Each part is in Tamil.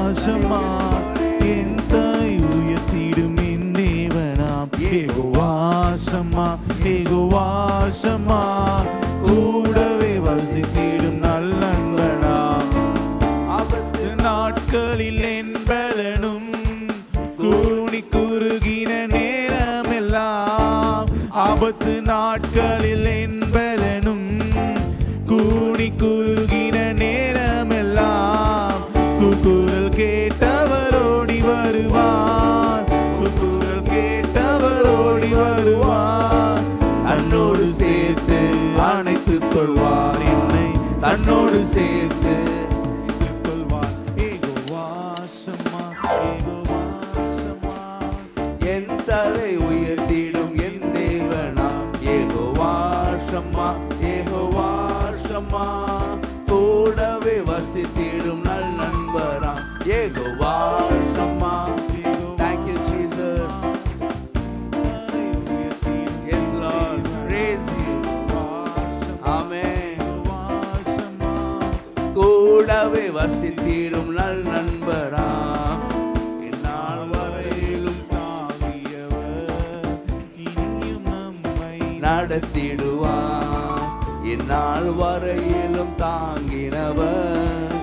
வாசமா என்னை உயர்த்திடும் என் தேவனாம் ஏகோவாசமா ஏகோவாசமா கூடவே வசித்திடும் நல்ல நண்பனாம் ஆபத்து நாட்களில் என் பலனும் கூனி குறுகின நேரமெல்லாம் ஆபத்து நாட்களில் என் பலனும் கூனி குறுகின நேரமெல்லாம் குரல் கேட்டவர் ஓடி வருவார் குரல் கேட்டவர் ஓடி வருவார் தன்னோடு சேர்த்து அணைத்துக் கொள்வார் என்னை தன்னோடு சேர்த்து கொள்வார் ஏகோவாசமா ஏகோவாசமா என் தலை உயர்த்திடும் என் தேவனா ஏகோவாசமா ஏகோவாசமா கூடவே வசித்திடும் நல் நண்பரா ஏகோவாசமா. Thank you Jesus. Yes Lord, praise you. Amen. கூடவே வசித்திடும் நல் நண்பரா என்னால் வரையிலும் தாங்கியவர் இனியும் நம்மை நடத்திடுவார் என்னால் வரையிலும் தாங்கினவர்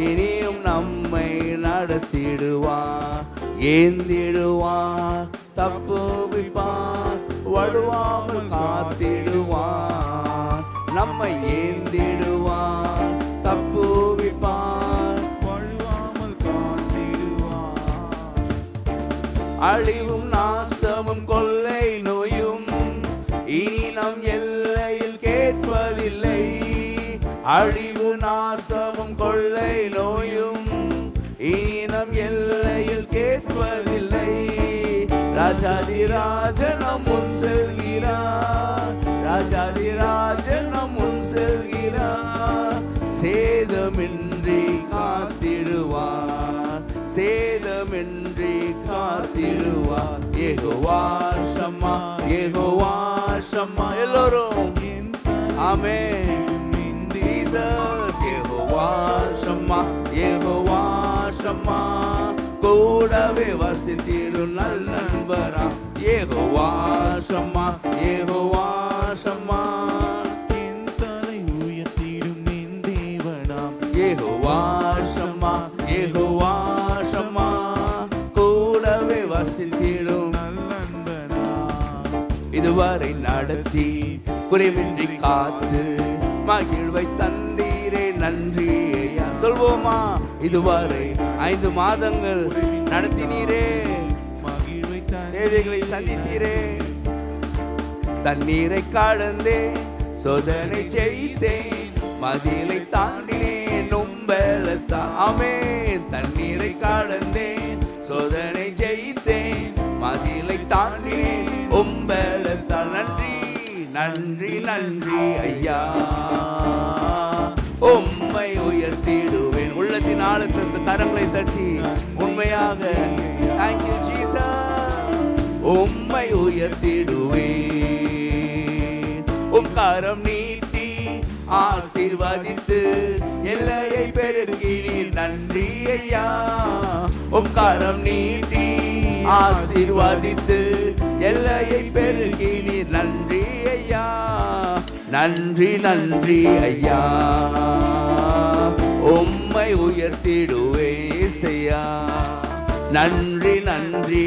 இனியும் நம்மை நடத்திடுவார் ஏந்திடுவார் தப்புவிப்பார் வழுவாமல் காத்திடுவார் நம்மை ஏந்திடுவார் தப்புவிப்பார் வழுவாமல் காத்திடுவார் அழிவும் நாசமும் கொள்ளை நோயும் இனி நம் எல்லையில் கேட்பதில்லை அழிவு நாசமும் கொள்ளை நோயும் இனி நம் எல்லையில் கேட்பதில்லை ராஜாதி ராஜன் நம் முன் செல்கிறார் ராஜாதி ராஜன் நம் முன் செல்கிறார் சேதமின்றி காத்திடுவார் சேதமின்றி காத்திடுவார் ஏகோவாசமா ஏகோவாசமா எல்லோரும் ஆமென் ஜீசஸ் ஏகோவாசமா ஏகோவாசமா கூடவே வசித்திடும் நல் நண்பரா ஏகோவாசமா ஏகோவாசமா என் தலை உயர்த்திடும் என் தேவனாம் ஏகோவாசமா ஏகோவாசமா கூடவே வசித்திடும் நல் நண்பனா இதுவரை நடத்தி குறைவின்றி காத்து மகிழ்வை தந்தீரே நன்றி ஐயா சொல்வோமா இதுவரை 5 மாதங்கள் நடத்தினீரே மகிழ்வை தேவைகளை சந்தித்தீரே தண்ணீரை கடந்தே சோதனை செய்தேன் மதிலை தாண்டினேன் உம்பலத்தா ஆமென் தண்ணீரை கடந்தேன் சோதனை செய்தேன் மதிலை தாண்டினேன் உம்பலத்தா நன்றி நன்றி நன்றி ஐயா உம்மை உயர்த்திடுவேன் உள்ளத்தின் ஆழத்திலிருந்து கரங்களை தட்டி உண்மையாக Thank you Jesus உம்மை உயர்த்திடுவேன் உம் கரம் நீட்டி ஆசீர்வதித்து எல்லையை பெருக்கினீர் நன்றி ஐயா உம் கரம் நீட்டி ஆசீர்வதித்து எல்லையை பெருக்கினீர் நன்றி ஐயா நன்றி நன்றி ஐயா உம்மை உயர்த்திடுவேன் இயேசையா நன்றி நன்றி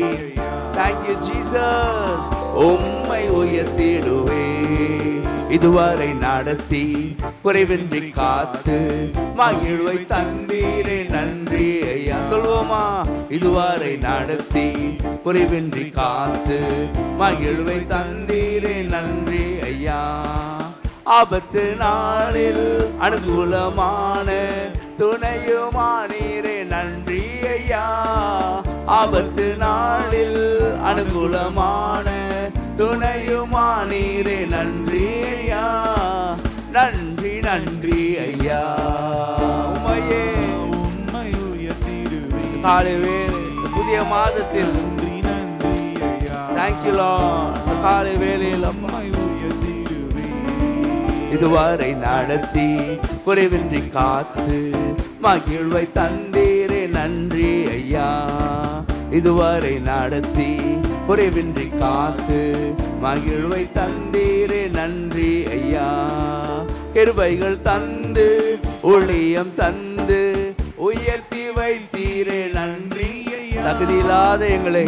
Thank you Jesus உம்மை உயர்த்திடுவேன் இதுவரை நடத்தி குறைவின்றி காத்து மகிழ்வை தந்தீரே நன்றி ஐயா சொல்வோமா இதுவரை நடத்தி குறைவின்றி காத்து மகிழ்வை தந்தீரே நன்றி ஐயா ஆபத்து நாளில் அனுகூலமான துணையுமானீரே நன்றி ஐயா ஆபத்து நாளில் அனுகூலமான துணையுமானீரே நன்றி ஐயா நன்றி நன்றி ஐயா உம்மையே உம்மை உயர்த்திடுவேன் காலைவேளை புதிய மாதத்தில் நன்றி நன்றி ஐயா Thank you Lord காலை வேளையில் உம்மை உயர்த்திடுவேன் இதுவரை நடத்தி குறைவின்றி காத்து மகிழ்வை தந்தீரே நன்றி ஐயா. இதுவரை நடத்தி குறைவின்றி காத்து மகிழ்வை தந்தீரே நன்றி ஐயா. கிருபைகள் தந்து ஊழியம் தந்து உயர்த்தி வைத்தீரே நன்றி ஐயா. தகுதியில்லாத எங்களை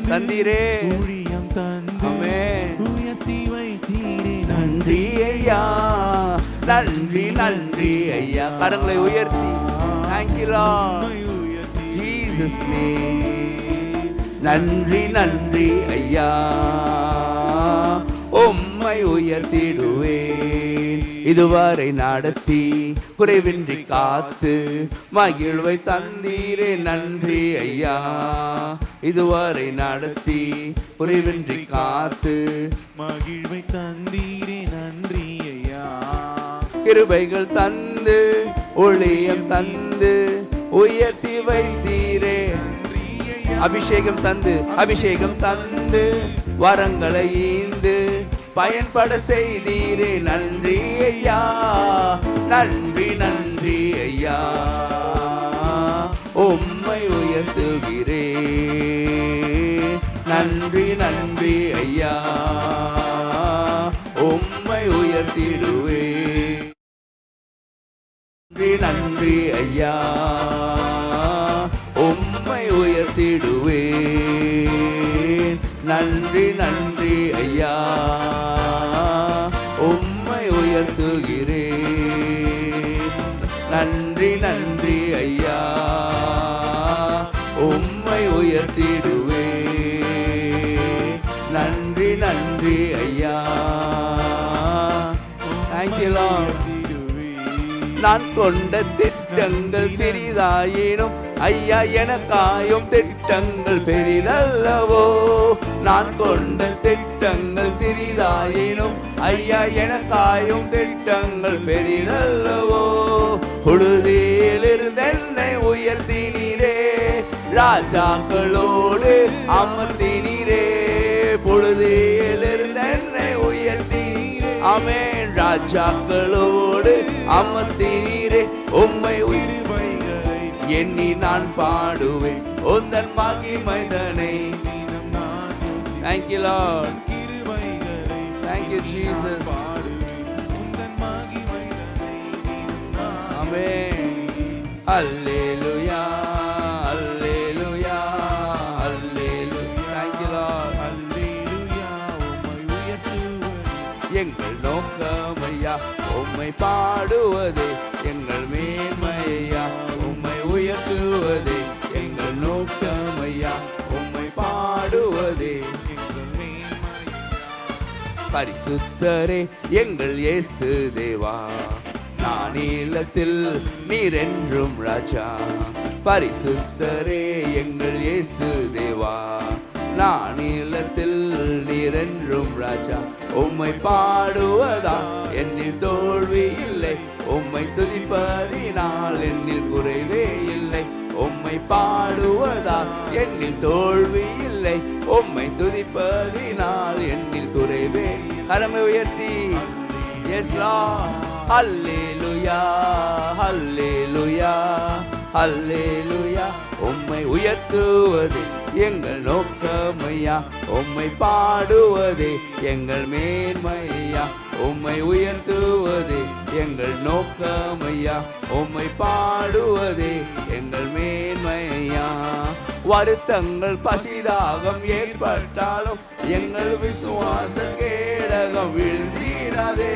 தந்தீரே ஊழியம் தந்து உயர்த்தி வைத்தீரே நன்றி ஐயா. நன்றி நன்றி ஐயா. கரங்களை உயர்த்தி Thank you Lord Jesus name. நன்றி நன்றி ஐயா. உம்மை உயர்த்திடுவேன். இதுவரை நடத்தி குறைவின்றி காத்து மகிழ்வை தந்தீரே நன்றி ஐயா. இதுவரை நடத்தி குறைவின்றி காத்து மகிழ்வை தந்தீரே நன்றி ஐயா. கிருபைகள் தந்து ஊழியம் தந்து உயர்த்தி வைத்தீரே. அபிஷேகம் தந்து வரங்களை ஈந்து பயன்பட செய்தீரே நன்றி ஐயா. நன்றி நன்றி ஐயா. உம்மை உயர்த்துகிறே. நன்றி நன்றி ஐயா. உம்மை உயர்த்திடுவே. நன்றி ஐயா. உம்மை உயர்த்திடுவேன். நன்றி நன்றி ஐயா. உம்மை உயர்த்துகிறேன். நன்றி நன்றி ஐயா. உம்மை உயர்த்திடுவேன். நன்றி நன்றி ஐயா. Thank you Lord. நான் கொண்ட திட்டங்கள் சிறிதாயினும் ஐயா எனக்காயும் திட்டங்கள் பெரிதல்லவோ. நான் கொண்ட திட்டங்கள் சிறிதாயினும் ஐயா எனக்காயும் திட்டங்கள் பெரிதல்லவோ. புழுதியிலிருந்து என்னை உயர்த்தினீரே. ராஜாக்களோடு அமர்த்தினீரே. பொழுதியிலிருந்து என்னை உயர்த்தினீரே. ஆமென். ராஜாக்களோடு அமர்த்தினீரே. உம்மை உயிர்வைகளை எண்ணி நான் பாடுவேன். உந்தன் மகிமைதனை. Thank you Lord. Thank you Jesus. Amen. Hallelujah. Hallelujah. Hallelujah. Thank you Lord. Hallelujah. உம்மை உயர்த்துவது எங்கள் நோக்கமையா. உம்மை பாடுவது எங்கள் மேன்மையா. உம்மை உயர்த்துவது எங்கள் நோக்கமையா. உம்மை பாடுவதே எங்கள் மேன்மையா. பரிசுத்தரே எங்கள் இயேசு தேவா. நான் இல்லத்தில் நீர் என்றும் ராஜா. பரிசுத்தரே எங்கள் இயேசு தேவா. நான் இல்லத்தில் நீர் என்றும் ராஜா. உம்மை பாடுவதா என்னில் தோல்வி இல்லை. உம்மை துதிப்பதினால் என்னில் குறைவே இல்லை. உம்மை பாடுவதா என்னில் தோல்வி இல்லை. உம்மை துதிப்பதினால் என்னில் குறைவே. கரமை உயர்த்தி Yes Lord. Hallelujah. Hallelujah. Hallelujah. உம்மை உயர்த்துவது எங்கள் நோக்கமையா. உம்மை பாடுவது எங்கள் மேன்மையா. உம்மை உயர்த்துவது எங்கள் நோக்கமையா. உம்மை பாடுவது எங்கள் மேன்மையா. வருத்தங்கள் பசிதாகம் ஏற்பட்டாலும் எங்கள் விசுவாச கேடகம் வீழ்ந்திடாதே.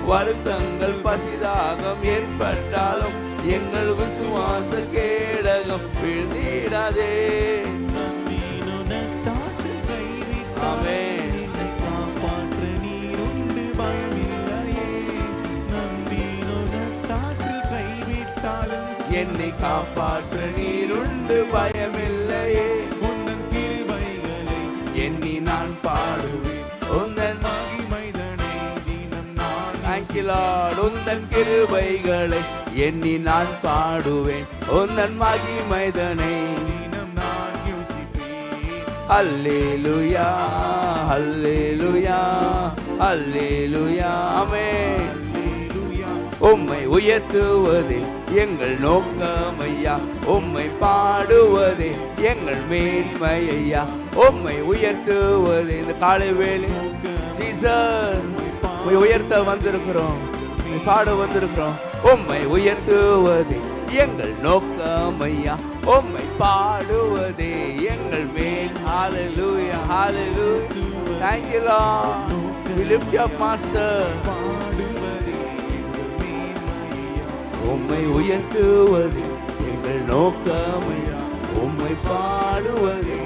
வருத்தங்கள் பசிதாகம் ஏற்பட்டாலும் எங்கள் விசுவாச கேடகம் வீழ்ந்திடாதே. ஆமென். என்னை காப்பாற்ற நீருண்டு பயமில்லையே. உந்தன் கிருபைகளை எண்ணி நான் பாடுவேன். உந்தன் மகிமைதனை தினம் நான். Thank you Lord. உந்தன் கிருபைகளை எண்ணி நான் பாடுவேன். உந்தன் மகிமைதனை தினம் நான் யோசிப்பேன். Hallelujah. Hallelujah. Hallelujah. Amen. உம்மை உயர்த்துவதே எங்கள் நோக்கமையா, உம்மை பாடுவதே எங்கள் மேன்மையா, உம்மை உயர்த்துவதே. இந்த காலை வேளை ஜீசஸ் உயர்த்த வந்திருக்கிறோம், பாட வந்திருக்கிறோம். உம்மை உயர்த்துவதே எங்கள் நோக்கமையா, உம்மை பாடுவதே எங்கள் மேல். Hallelujah, hallelujah. Thank you Lord. We lift you up Master. உம்மை உயர்த்துவதே எங்கள் நோக்கமையா, உம்மை பாடுவதே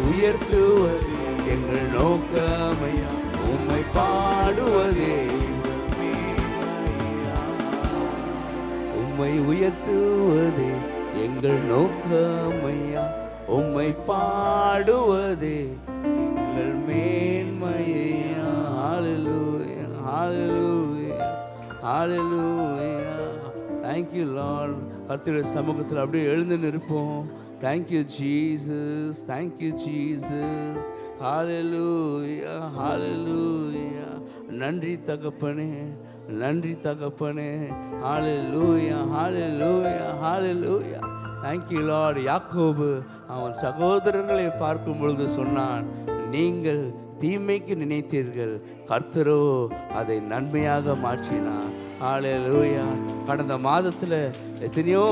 உயர்த்துவதே எங்கள் நோக்கமையா, உம்மை பாடுவதே உம்மை உயர்த்துவதே எங்கள் நோக்கமையா, உம்மை பாடுவதே எங்கள் மேன்மையா. Hallelujah, hallelujah, hallelujah. Thank you Lord. கர்த்தருடைய சமூகத்தில் அப்படியே எழுந்து நிற்போம். Thank you Jesus, thank you Jesus. Hallelujah, hallelujah. நன்றி தகப்பனே, நன்றி தகப்பனே. Hallelujah, hallelujah, hallelujah. Thank you Lord. யாக்கோபு அவன் சகோதரர்களை பார்க்கும் பொழுது சொன்னான், நீங்கள் தீமைக்கு நினைத்தீர்கள், கர்த்தரோ அதை நன்மையாக மாற்றினார். ஹல்லேலூயா. கடந்த மாதத்தில் எத்தனையோ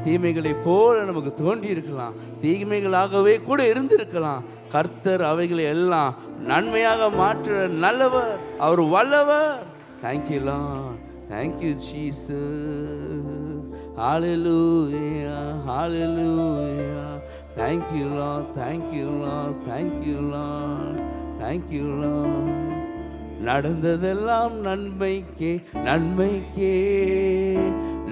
தீமைகளை போல நமக்கு தோன்றி இருக்கலாம், தீமைகளாகவே கூட இருந்திருக்கலாம். கர்த்தர் அவைகளை எல்லாம் நன்மையாக மாற்ற நல்லவர், அவர் வல்லவர். Thank you Lord, thank you Jesus. Hallelujah, hallelujah. Thank you Lord, thank you Lord, thank you Lord, thank you Lord. நடந்ததெல்லாம் நன்மைக்கே, நன்மைக்கே,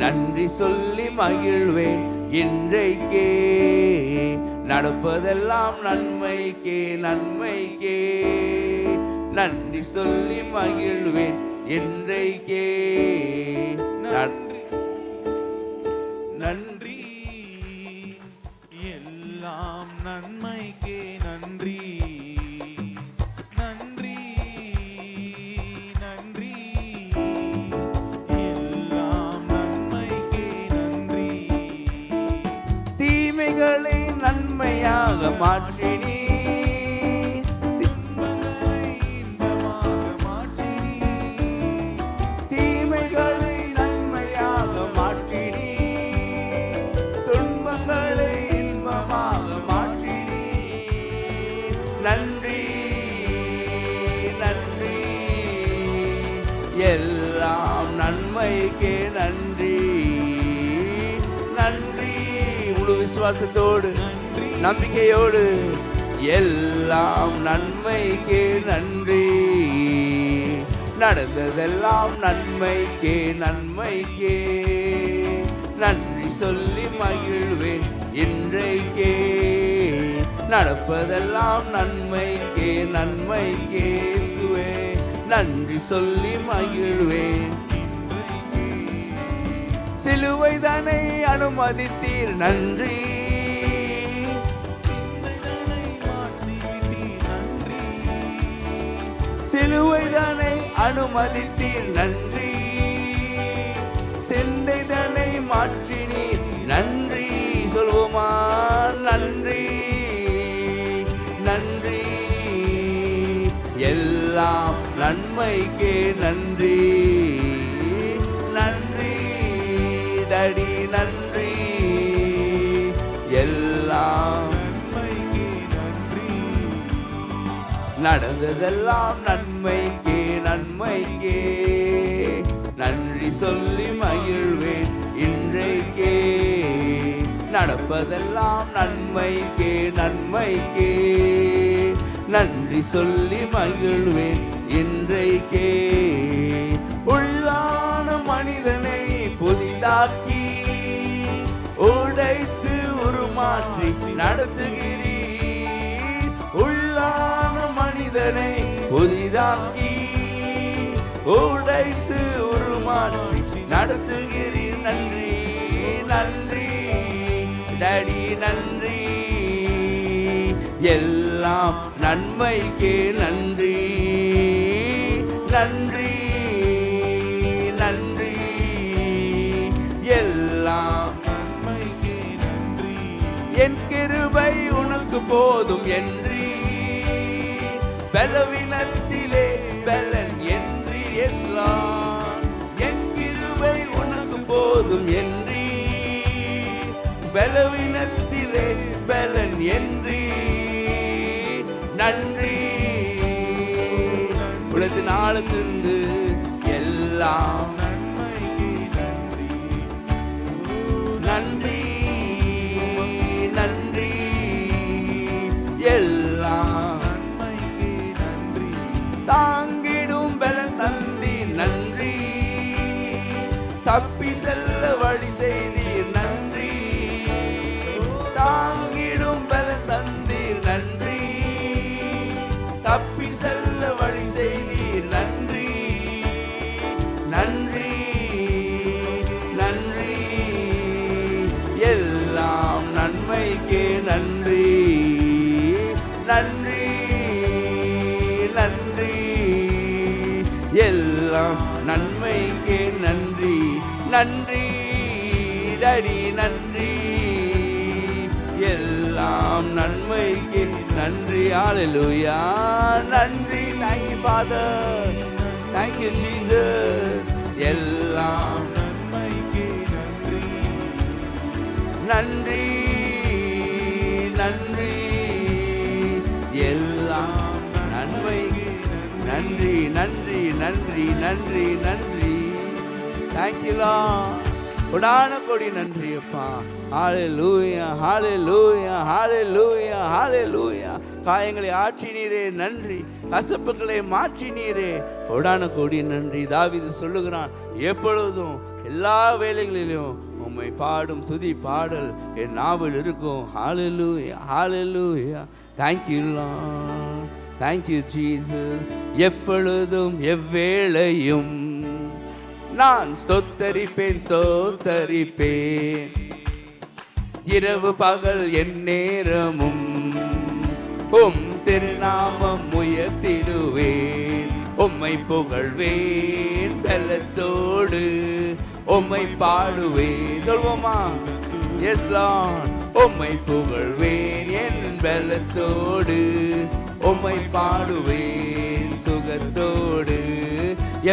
நன்றி சொல்லி மகிழ்வேன் இன்றைக்கே. நடப்பதெல்லாம் நன்மைக்கே, நன்மைக்கே, நன்றி சொல்லி மகிழ்வேன் இன்றைக்கே. நன்றி எல்லாம் நன்மைக்கே, நன்றி நன்றி நன்றி எல்லாம் நன்மைக்கே, நன்றி. தீமைகளை நன்மையாக மாற்றினீ, துன்பங்களை இன்பமாக மாற்றினீ, தீமைகளை நன்மையாக மாற்றினீ, துன்பங்களை இன்பமாக மாற்றினீ. நன்றி நன்றி எல்லாம் நன்மைக்கே, நன்றி நன்றி. முழு விசுவாசத்தோடு, நம்பிக்கையோடு, எல்லாம் நன்மைக்கே நன்றி. நடந்ததெல்லாம் நன்மைக்கே, நன்மைக்கே, நன்றி சொல்லி மகிழ்வேன் இன்றைக்கே. நடப்பதெல்லாம் நன்மைக்கே, நன்மைக்கே, இயேசுவே நன்றி சொல்லி மகிழ்வேன். சிலுவை தானே அனுமதித்தீர், நன்றி. சிலுவை தானே அனுமதித்தீர், நன்றி. சிந்தை தானே மாற்றினீர், நன்றி. சொல்வோமா? நன்றி நன்றி எல்லாம் நன்மைக்கே, நன்றி நன்றி டடி, நன்றி எல்லாம் நன்மைக்கே, நன்றி. நடந்ததெல்லாம் நன்மைக்கே, நன்மைக்கே, நன்றி சொல்லி மகிழ்வேன் இன்றைக்கே. நடப்பதெல்லாம் நன்மைக்கே, நன்மைக்கே, நன்றி சொல்லி மகிழ்வேன் இன்றைக்கே. உள்ளான மனிதனை புதிதாக்கி உடைத்து உருமாற்றி நடத்துகிறீர். உள்ளான மனிதனை புதிதாக்கி உடைத்து உருமாற்றி நடத்துகிறீர். நன்றி நன்றி டடி, நன்றி எல்லாம் நன்மைக்கே, நன்றி நன்றி என் கிருபை உனக்கு போதும் என்றீ, பலவீனத்திலே பலன் என்றீ. எஸ் லார்ட், என் கிருபை உனக்கு போதும் என்றீ, பலவீனத்திலே பலன் என்றீ. நன்றி உலகத்தின் ஆழத்திலிருந்து எல்லாம் நன்றி நன்றி எல்லாம் தாங்கிடும் பலன் தந்தி நன்றி, தப்பி செல்ல வழி செய்தீர் நன்றி, தாங்கிடும் பலன் தந்தீர் நன்றி, தப்பி செல்ல வழி செய்தீர் நன்றி. நன்றி நன்றி எல்லாம் நன்மைக்கே நன்றி. நன்றி நன்றி எல்லாம் நன்மைக்கே நன்றி. நன்றி டடி நன்றி எல்லாம் நன்மைக்கே நன்றி. ஹalleluya நன்றி. thank you father, thank you jesus. எல்லாம் நன்மைக்கே நன்றி. நன்றி நன்றி எல்லாம் நன்மைக்கே நன்றி. நன்றி நன்றி நன்றி நன்றி. thank you lord. கொடான கொடி நன்றி அப்பா. ஹalleluya ஹalleluya ஹalleluya ஹalleluya. காயங்களை ஆற்றினீரே நன்றி, கசப்புகளை மாற்றினீரே கொடான கொடி நன்றி. தாவீது சொல்லுகிறான், எப்பொழுதும் எல்லா வேளைகளிலும் உம்மை பாடும் துதி பாடல் என் நாவில் இருக்கும். ஹalleluya ஹalleluya. thank you lord, thank you jesus. எப்பொழுதும் எவ்வேளையும் நான் ஸ்தோத்தரிப்பேன் ஸ்தோத்தரிப்பேன், இரவு பகல் என் நேரமும் உம் திருநாமம் உயர்த்திடுவேன். உம்மை புகழ்வேன் பலத்தோடு, உம்மை பாடுவேன். சொல்வோமா? Yes Lord. உம்மை புகழ்வேன் என் பலத்தோடு, உம்மை பாடுவேன் சுகத்தோடு.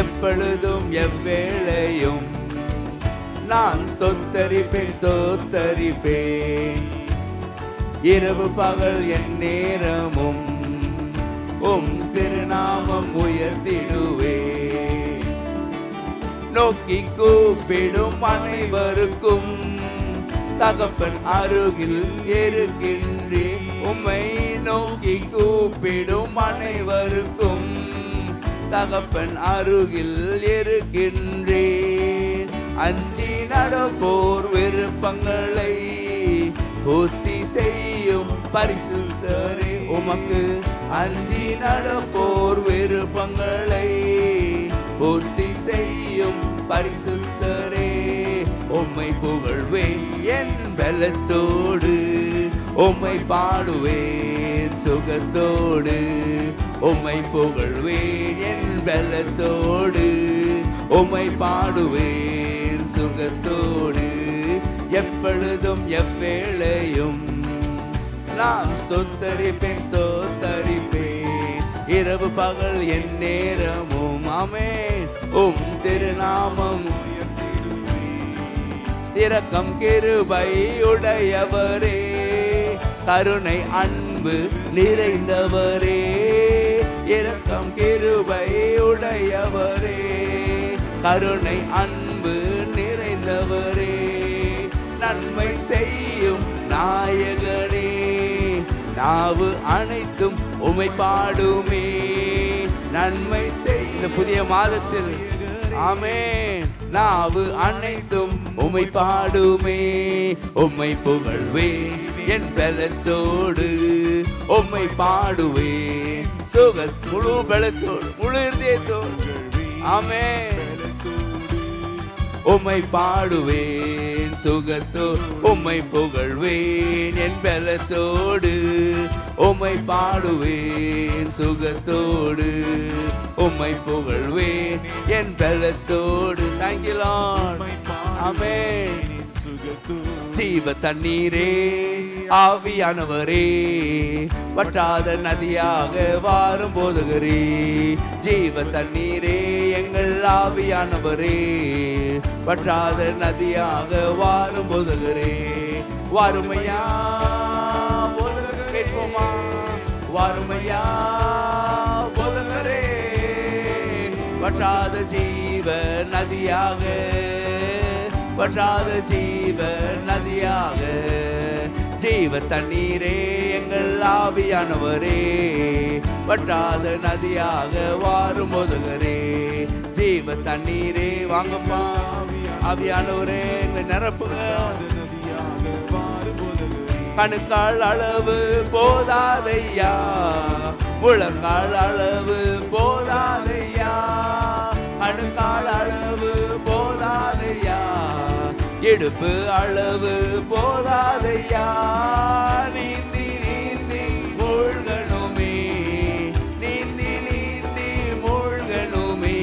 எப்பொழுதும் எவ்வேளையும் நான் ஸ்தோத்தரிப்பேன் ஸ்தோத்தரிப்பேன், இரவு பகல் என் நேரமும் உம் திருநாமம் உயர்த்திடுவேன். நோக்கி கூப்பிடும் அனைவருக்கும் தகப்பன் அருகில் இருக்கின்றேன். உம்மை நோக்கி கூப்பிடும் அனைவருக்கும் தகப்பன் அருகில் இருக்கின்றேன். அஞ்சி நடப்போர் விருப்பங்களை பூர்த்தி செய்யும் பரிசுத்தரே உமக்கு. அஞ்சி நடப்போர் விருப்பங்களை பூர்த்தி செய்யும் பரிசுத்தரே உம்மை புகழ்வேன் என் பலத்தோடு, உம்மை பாடுவேன் சுகத்தோடு. உம்மை புகழ்வேன் என் பலத்தோடு, உம்மை பாடுவேன் சுகத்தோடு. எப்பொழுதும் எவ்வேளையும் நான் ஸ்தோத்தரிப்பேன் ஸ்தோத்தரிப்பேன், இரவு பகல் என் நேரமும். ஆமென். உம் திருநாமம் இரக்கம் கிருபை உடையவரே, கருணை அன்பு நிறைந்தவரே. இரக்கம் கிருபை உடையவரே, கருணை அன்பு நிறைந்தவரே. நன்மை செய்யும் நாயகனே, நாவு அனைத்தும் உம்மை பாடுமே. நன்மை செய் இந்த புதிய மாதத்தில் ஆமென். நாவு அனைத்தும் உம்மை பாடுமே. உம்மை புகழ்வேன் என் பலத்தோடு, உம்மை பாடுவேன் சுக முழு பலத்தோடு முழு இதயத்தோடு. ஆமென். உம்மை பாடுவேன் சுகத்தோடு, உம்மை புகழ்வேன் என் பலத்தோடு, உம்மை பாடுவேன் சுகத்தோடு. உம்மை புகழ்வேன் என் பலத்தோடு. Thank you Lord. ஆமென். ஜீவ தண்ணீரே ஆவியானவரே வற்றாத நதியாக வாரும் போதுகிறே, ஜீவ தண்ணீரே எங்கள் ஆவியானவரே வற்றாத நதியாக வாரும் போதுகிறே. வாருமையா போதுக கேட்போமா, வாருமையா போதுகிறே, வற்றாத ஜீவ நதியாக, வற்றாத ஜீவ நதியாக, ஜீவ தண்ணீரே எங்கள் ஆவியானவரே வற்றாத நதியாக வாரும் போதுகிறே, ஜீவ தண்ணீரே. வாங்கப்பா ஆவியானவரே எங்களை நிரப்புங்க. கணுக்கால் அளவு போதாதையா, முழங்கால் அளவு போதாதையா, கணுக்கால் அளவு போதாதையா, இடுப்பு அளவு போதாதையா, நீந்தி நீந்தி மூழ்கணுமே, நீந்தி நீந்தி மூழ்கணுமே,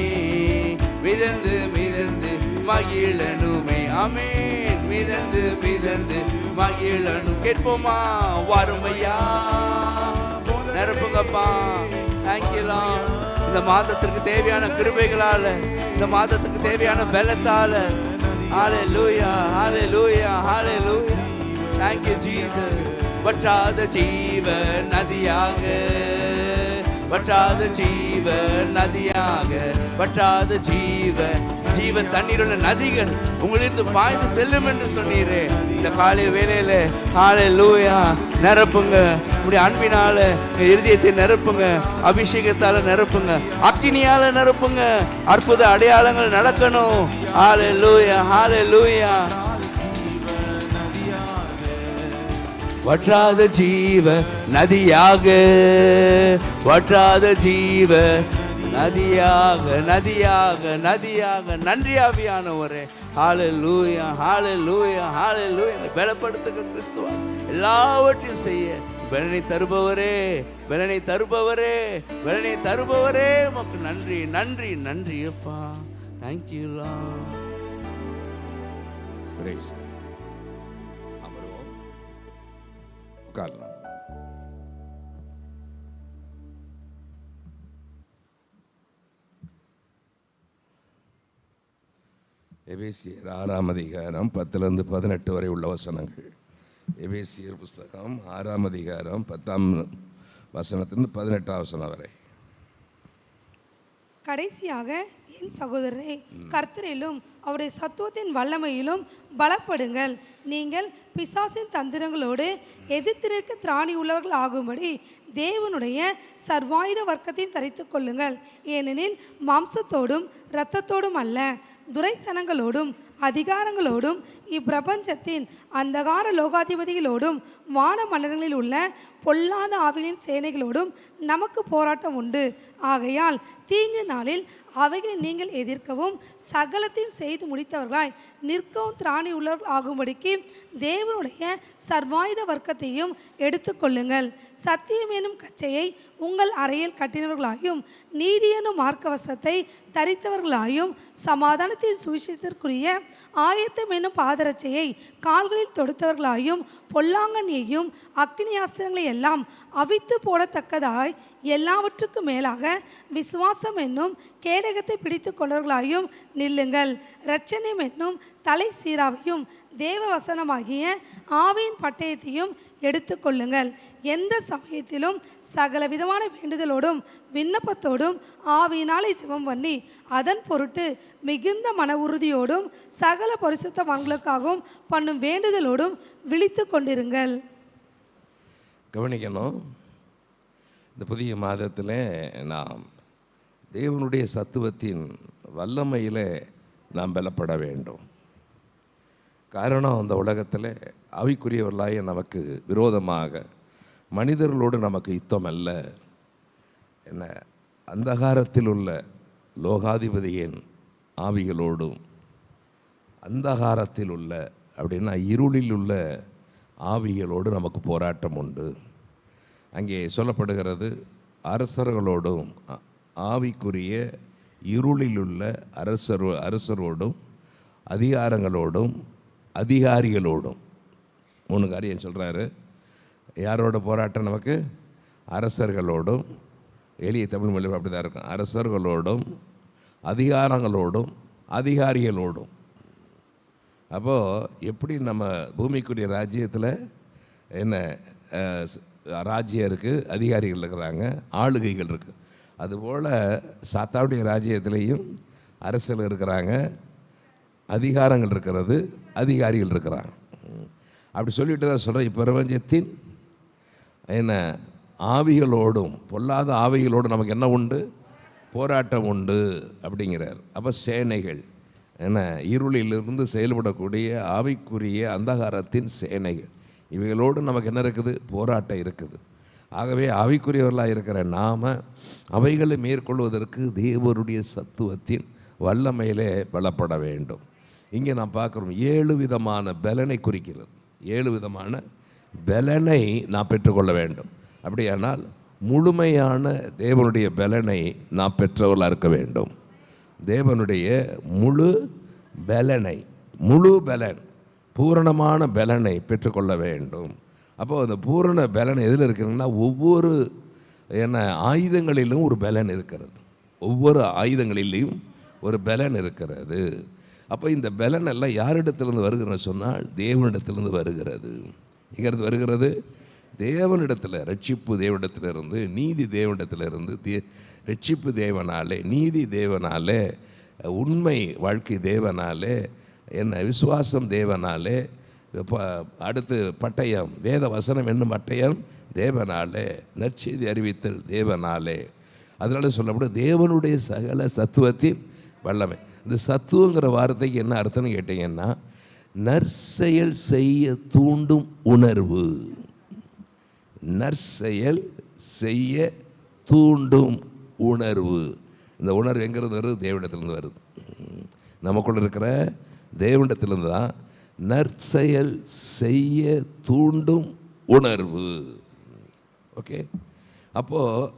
மிதந்து மிதந்து மகிழனுமே. ஆமென். மிதந்து மிதந்து மகிழனும். கேட்போமா, வறுமையா நிரப்புங்கப்பா. தேங்க்யூலாம். இந்த மாதத்திற்கு தேவையான கிருபைகளால, இந்த மாதத்துக்கு தேவையான பலத்தால. ஹalleluya ஹalleluya ஹalleluya. Thank you Jesus. வற்றாத ஜீவ நதியாக, வற்றாத ஜீவ நதியாக, வற்றாத ஜீவ ஜீவ தண்ணீருள்ள நதிகள் உங்களிருந்து பாய்ந்து செல்லும் என்று சொன்னீரே. இந்த காலை வேளையில ஹalleluya நிரப்புங்க. உடைய அன்பினால இருதயத்தை நிரப்புங்க, அபிஷேகத்தால நிரப்புங்க, அக்கினியால நிரப்புங்க. அற்புத அடையாளங்கள் நடக்கணும். ஹalleluya ஹalleluya. வற்றாத ஜீவ நதியாக, வற்றாத ஜீவ நதியாக, நதியாக நதியாக. நன்றி ஆவியானவரே. ஹalleluya ஹalleluya ஹalleluya. பலப்படுத்துங்க கிறிஸ்துவா. எல்லாவற்றையும் செய்ய பலனை தருபவரே, பலனை தருபவரே, பலனை தருபவரே, உமக்கு நன்றி நன்றி நன்றி அப்பா. Thank you Lord. பிரைஸ் அமருவோம், உட்காரலாம். எபேசியர் 6ஆம் அதிகாரம் 10 to 18 வரை உள்ள வசனங்கள். எபேசியர் புஸ்தகம் 6ஆம் அதிகாரம் 10ஆம் வசனத்திலிருந்து 18ஆம் வசனம் வரை. கடைசியாக என் சகோதரரே, கர்த்தரிலும் அவருடைய சத்துவத்தின் வல்லமையிலும் பலப்படுங்கள். நீங்கள் பிசாசின் தந்திரங்களோடு எதிர்த்திருக்க திராணி உள்ளவர்கள் ஆகும்படி தேவனுடைய சர்வாயுத வர்க்கத்தையும் தரித்து கொள்ளுங்கள். ஏனெனில் மாம்சத்தோடும் இரத்தத்தோடும் அல்ல, துரைத்தனங்களோடும் அதிகாரங்களோடும் இப்பிரபஞ்சத்தின் அந்தகார லோகாதிபதிகளோடும் வான மண்டலங்களில் உள்ள பொல்லாத ஆவிகளின் சேனைகளோடும் நமக்கு போராட்டம் உண்டு. ஆகையால் தீங்கு நாளில் அவைகளை நீங்கள் எதிர்க்கவும் சகலத்தையும் செய்து முடித்தவர்களாய் நிற்கவும் திராணி உள்ளவர்கள் ஆகும்படிக்கு தேவனுடைய சர்வாயுத வர்க்கத்தையும் எடுத்துக்கொள்ளுங்கள். சத்தியம் எனும் கச்சையை உங்கள் அறையில் கட்டினவர்களாயும் நீதி எனும் மார்க்கவசத்தை தரித்தவர்களாயும் சமாதானத்தின் சுவிசேஷத்திற்குரிய ஆயத்தம் என்னும் பாதரட்சையை கால்களில் தொடுத்தவர்களாயும் பொல்லாங்கண்ணியையும் அக்னி ஆஸ்திரங்களை எல்லாம் அவித்து போடத்தக்கதாய் எல்லாவற்றுக்கும் மேலாக விசுவாசம் என்னும் கேடகத்தை பிடித்து கொண்டவர்களாயும் நில்லுங்கள். இரட்சணியம் என்னும் தலை சீராவையும் தேவ வசனமாகிய ஆவியின் பட்டயத்தையும் எடுத்துக்கொள்ளுங்கள். எந்த சமயத்திலும் சகல விதமான வேண்டுதலோடும் விண்ணப்பத்தோடும் ஆவியினாலே ஜெபம் பண்ணி அதன் பொருட்டு மிகுந்த மன உறுதியோடும் சகல பரிசுத்தவான்களுக்காகவும் பண்ணும் வேண்டுதலோடும் விழித்து கொண்டிருங்கள். கவனிக்கணும், இந்த புதிய மாதத்தில் நாம் தேவனுடைய சத்துவத்தின் வல்லமையில் நாம் பலப்பட வேண்டும். காரணம், அந்த உலகத்தில் ஆவிக்குரியவர்களாய நமக்கு விரோதமாக மனிதர்களோடு நமக்கு யுத்தம் அல்ல. என்ன, அந்தகாரத்தில் உள்ள லோகாதிபதியின் ஆவிகளோடும், அந்தகாரத்தில் உள்ள அப்படின்னா இருளில் உள்ள ஆவிகளோடு நமக்கு போராட்டம் உண்டு. அங்கே சொல்லப்படுகிறது, அரசர்களோடும் ஆவிக்குரிய இருளில் உள்ள அரசரோடும் அதிகாரங்களோடும் அதிகாரிகளோடும். 3 காரியம் சொல்கிறாரு. யாரோட போராட்டம் நமக்கு? அரசர்களோடும், எளிய தமிழ் மொழி அப்படி தான் இருக்கும், அரசர்களோடும், அதிகாரங்களோடும், அதிகாரிகளோடும். அப்போது எப்படி நம்ம பூமிக்குரிய ராஜ்யத்தில் என்ன ராஜ்யம் இருக்குது, அதிகாரிகள் இருக்கிறாங்க, ஆளுகைகள் இருக்குது. அதுபோல் சாத்தாவுடைய ராஜ்யத்திலையும் அரசர்கள் இருக்கிறாங்க, அதிகாரங்கள் இருக்கிறது, அதிகாரிகள் இருக்கிறாங்க. அப்படி சொல்லிட்டு தான் சொல்கிறேன், இப்போ பிரபஞ்சத்தின் என்ன ஆவிகளோடும், பொல்லாத ஆவிகளோடும் நமக்கு என்ன உண்டு? போராட்டம் உண்டு அப்படிங்கிறார். அப்போ சேனைகள் என்ன, இருளிலிருந்து செயல்படக்கூடிய ஆவிக்குரிய அந்தகாரத்தின் சேனைகள், இவைகளோடு நமக்கு என்ன இருக்குது? போராட்டம் இருக்குது. ஆகவே ஆவிக்குரியவர்களாக இருக்கிற நாம் அவைகளை மேற்கொள்வதற்கு தேவனுடைய சத்துவத்தின் வல்லமையிலே பலப்பட வேண்டும். இங்கே நாம் பார்க்குறோம் 7 விதமான பலனை குறிக்கிறது. 7 விதமான பலனை நாம் பெற்றுக்கொள்ள வேண்டும். அப்படியானால் முழுமையான தேவனுடைய பலனை நாம் பெற்றவர்களாக இருக்க வேண்டும். தேவனுடைய முழு பலனை, முழு பலன், பூரணமான பலனை பெற்றுக்கொள்ள வேண்டும். அப்போது அந்த பூரண பலன் எதில் இருக்குதுன்னா, ஒவ்வொரு என்ன ஆயுதங்களிலும் ஒரு பலன் இருக்கிறது. ஒவ்வொரு ஆயுதங்களிலையும் ஒரு பலன் இருக்கிறது. அப்போ இந்த பலன் எல்லாம் யாரிடத்திலிருந்து வருகிறன்னு சொன்னால் தேவனிடத்திலிருந்து வருகிறது. இங்கிருந்து வருகிறது தேவனிடத்தில். ரட்சிப்பு தேவனிடத்திலிருந்து, நீதி தேவனிடத்திலிருந்து, ரட்சிப்பு தேவனாலே, நீதி தேவனாலே, உண்மை வாழ்க்கை தேவனாலே, என்ன விசுவாசம் தேவனாலே, அடுத்து பட்டயம், வேத வசனம் என்னும் பட்டயம் தேவனாலே, நற்செய்தி அறிவித்தல் தேவனாலே. அதனால சொல்லப்படும் தேவனுடைய சகல சத்துவத்தின் வல்லமை. இந்த சத்துவங்கிற வார்த்தைக்கு என்ன அர்த்தம்னு கேட்டிங்கன்னா, நற்செயல் செய்ய தூண்டும் உணர்வு. நற்செயல் செய்ய தூண்டும் உணர்வு. இந்த உணர்வு எங்கேருந்து வருது? தேவனிடத்திலிருந்து வருது. நமக்குள்ள இருக்கிற தேவனிடத்திலிருந்து தான் நற்செயல் செய்ய தூண்டும் உணர்வு. ஓகே, அப்போது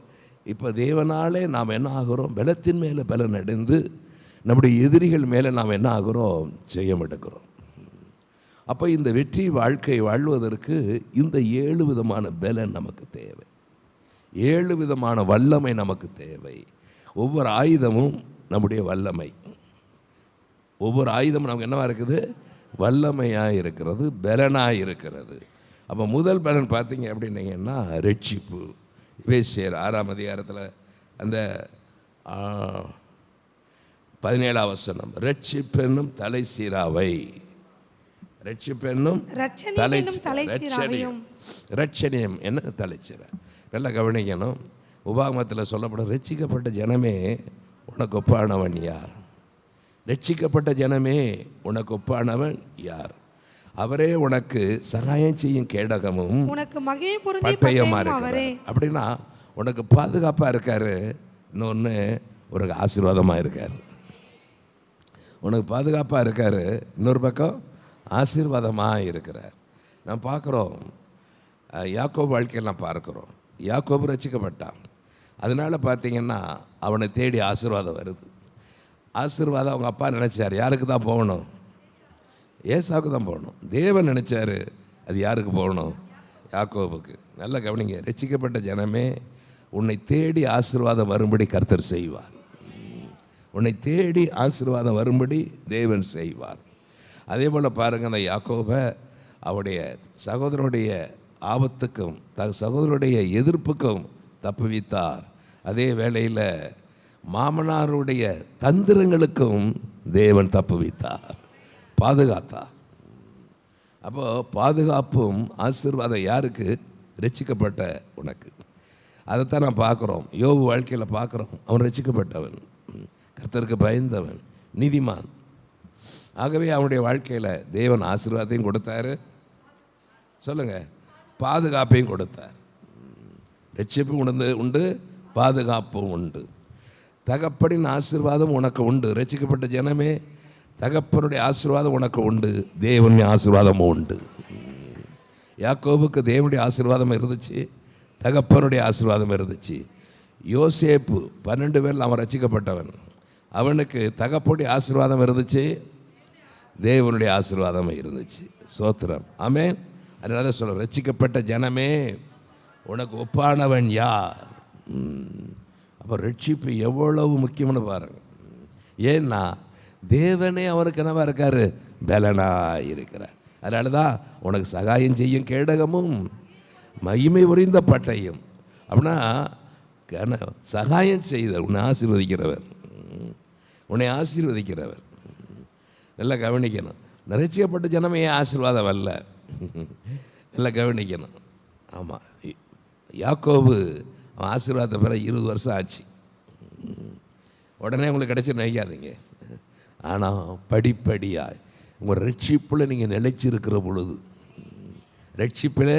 இப்போ தேவனாலே நாம் என்ன ஆகிறோம்? பலத்தின் மேலே பலன் அடைந்து நம்முடைய எதிரிகள் மேலே நாம் என்ன ஆகிறோம்? ஜெயம் எடுக்கிறோம். அப்போ இந்த வெற்றி வாழ்க்கை வாழ்வதற்கு இந்த 7 விதமான பலன் நமக்கு தேவை. 7 விதமான வல்லமை நமக்கு தேவை. ஒவ்வொரு ஆயுதமும் நம்முடைய வல்லமை. ஒவ்வொரு ஆயுதமும் நமக்கு என்னவா இருக்குது? வல்லமையாக இருக்கிறது, பலனாக இருக்கிறது. அப்போ முதல் பலன் பார்த்தீங்க அப்படின்னீங்கன்னா ரட்சிப்பு. எபேசியர் 6ஆம் அதிகாரத்தில் அந்த 17ஆம் வசனம், ரட்சிப்பென்னும் தலை சீராவை. ரட்சிப்பென்னும் தலைச்சீராவையும், ரட்சணியம் என்ன தலைச்சீரா. நல்லா கவனிக்கணும். உபாகமத்தில் சொல்லப்படும், ரட்சிக்கப்பட்ட ஜனமே உனக்கு ஒப்பானவன் யார்? ரட்சிக்கப்பட்ட ஜனமே உனக்கு ஒப்பானவன் யார்? அவரே உனக்கு சகாயம் செய்யும் கேடகமும் உனக்கு மகிமை பொருந்திய பட்டயமா இருக்காரு. அப்படின்னா உனக்கு பாதுகாப்பாக இருக்காரு. இன்னொன்று ஒரு ஆசீர்வாதமாக இருக்காரு. உனக்கு பாதுகாப்பாக இருக்காரு, இன்னொரு பக்கம் ஆசீர்வாதமாக இருக்கிறார். நான் பார்க்குறோம், யாக்கோபு வாழ்க்கையில் நான் பார்க்குறோம். யாக்கோபு ரட்சிக்கப்பட்டான். அதனால் பார்த்தீங்கன்னா அவனை தேடி ஆசீர்வாதம் வருது. ஆசீர்வாதம் அவங்க அப்பா நினச்சார் யாருக்கு தான் போகணும்? ஏசாவுக்கு தான் போகணும். தேவன் நினச்சார் அது யாருக்கு போகணும்? யாக்கோபுக்கு. நல்லா கவனிங்க, ரட்சிக்கப்பட்ட ஜனமே உன்னை தேடி ஆசீர்வாதம் வரும்படி கர்த்தர் செய்வார். உன்னை தேடி ஆசீர்வாதம் வரும்படி தேவன் செய்வார். அதே போல் பாருங்கள், அந்த யாக்கோபை அவருடைய சகோதரனுடைய ஆபத்துக்கும் சகோதரனுடைய எதிர்ப்புக்கும் தப்புவித்தார். அதே வேளையில் மாமனாருடைய தந்திரங்களுக்கும் தேவன் தப்புவித்தார், பாதுகாத்தார். அப்போது பாதுகாப்பும் ஆசீர்வாதம் யாருக்கு? ரட்சிக்கப்பட்ட உனக்கு. அதைத்தான் நான் பார்க்குறோம். யோபு வாழ்க்கையில் பார்க்குறோம். அவன் ரட்சிக்கப்பட்டவன், கர்த்தருக்கு பயந்தவன், நீதிமான். ஆகவே அவனுடைய வாழ்க்கையில் தேவன் ஆசீர்வாதத்தையும் கொடுத்தாரு, சொல்லுங்கள், பாதுகாப்பையும் கொடுத்தார். ரட்சிப்பும் உண்டு, பாதுகாப்பும் உண்டு. தகப்பனின் ஆசீர்வாதம் உனக்கு உண்டு. ரட்சிக்கப்பட்ட ஜனமே, தகப்பனுடைய ஆசீர்வாதம் உனக்கு உண்டு, தேவனுடைய ஆசீர்வாதமும் உண்டு. யாக்கோபுக்கு தேவனுடைய ஆசீர்வாதம் இருந்துச்சு, தகப்பனுடைய ஆசீர்வாதம் இருந்துச்சு. யோசேப்பு 12 பேரில் அவன் ரட்சிக்கப்பட்டவன். அவனுக்கு தகப்பனுடைய ஆசீர்வாதம் இருந்துச்சு, தேவனுடைய ஆசீர்வாதம் இருந்துச்சு. சோத்திரம், ஆமென். அதனால சொல்ல, ரட்சிக்கப்பட்ட ஜனமே உனக்கு ஒப்பானவன் யார்? அப்போ ரட்சிப்பு எவ்வளவு முக்கியம்னு பாருங்க. ஏன்னா தேவனே அவனுக்கு என்னவா இருக்காரு? பலனாக இருக்கிறார். அதனால தான் உனக்கு சகாயம் செய்யும் கேடகமும் மகிமை உறைந்த பட்டயம். அப்படின்னா சகாயம் செய்த உன்னை ஆசீர்வதிக்கிறவர், உன்னை ஆசீர்வதிக்கிறவர். நல்லா கவனிக்கணும். ரட்சிக்கப்பட்ட ஜனமே ஆசீர்வாதம் அல்ல. நல்லா கவனிக்கணும். ஆமாம், யாக்கோபு அவன் ஆசீர்வாதத்தை பிற 20 வருஷம் ஆச்சு. உடனே உங்களுக்கு கிடைச்சி நினைக்காதீங்க. ஆனால் படிப்படியாக உங்கள் ரட்சிப்பில் நீங்கள் நிலைச்சிருக்கிற பொழுது, ரட்சிப்பில்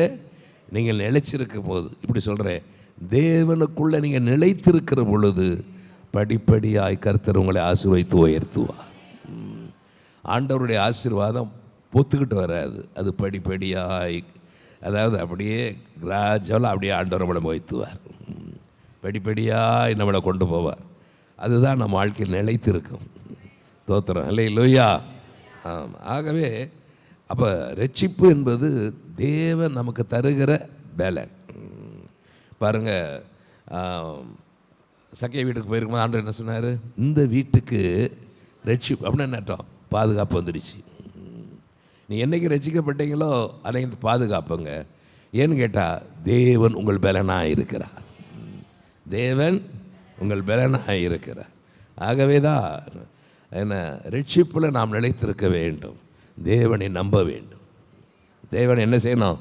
நீங்கள் நிலைச்சிருக்கும் போது, இப்படி சொல்கிறேன், தேவனுக்குள்ளே நீங்கள் நிலைத்திருக்கிற பொழுது படிப்படியாய் கர்த்தர் உங்களை ஆசீர்வதித்து உயர்த்துவார். ஆண்டவருடைய ஆசீர்வாதம் பொத்துக்கிட்டு வராது, அது படிப்படியாய், அதாவது அப்படியே கிராஜுவலாக அப்படியே ஆண்டவர் நம்மளை உயர்த்துவார், படிப்படியாய் நம்மளை கொண்டு போவார். அதுதான் நம்ம வாழ்க்கையில் நிலைத்திருக்கும். தோத்திரம் அல்லேலூயா. ஆகவே அப்போ ரட்சிப்பு என்பது தேவன் நமக்கு தருகிற பலன். பாருங்கள், சக்கை வீட்டுக்கு போயிருக்கும்போது ஆண்டவர் என்ன சொன்னார்? இந்த வீட்டுக்கு ரட்சிப்பு அப்படின்னு என்ன அர்த்தம்? பாதுகாப்பு வந்துடுச்சு. நீ என்றைக்கு ரட்சிக்கப்பட்டீங்களோ அன்னைக்கு பாதுகாப்புங்க. ஏன்னு கேட்டால் தேவன் உங்கள் பலனாக இருக்கிறார். தேவன் உங்கள் பலனாக இருக்கிறார். ஆகவே தான் என்ன, ரட்சிப்பில் நாம் நிலைத்திருக்க வேண்டும். தேவனை நம்ப வேண்டும். தேவனை என்ன செய்யணும்?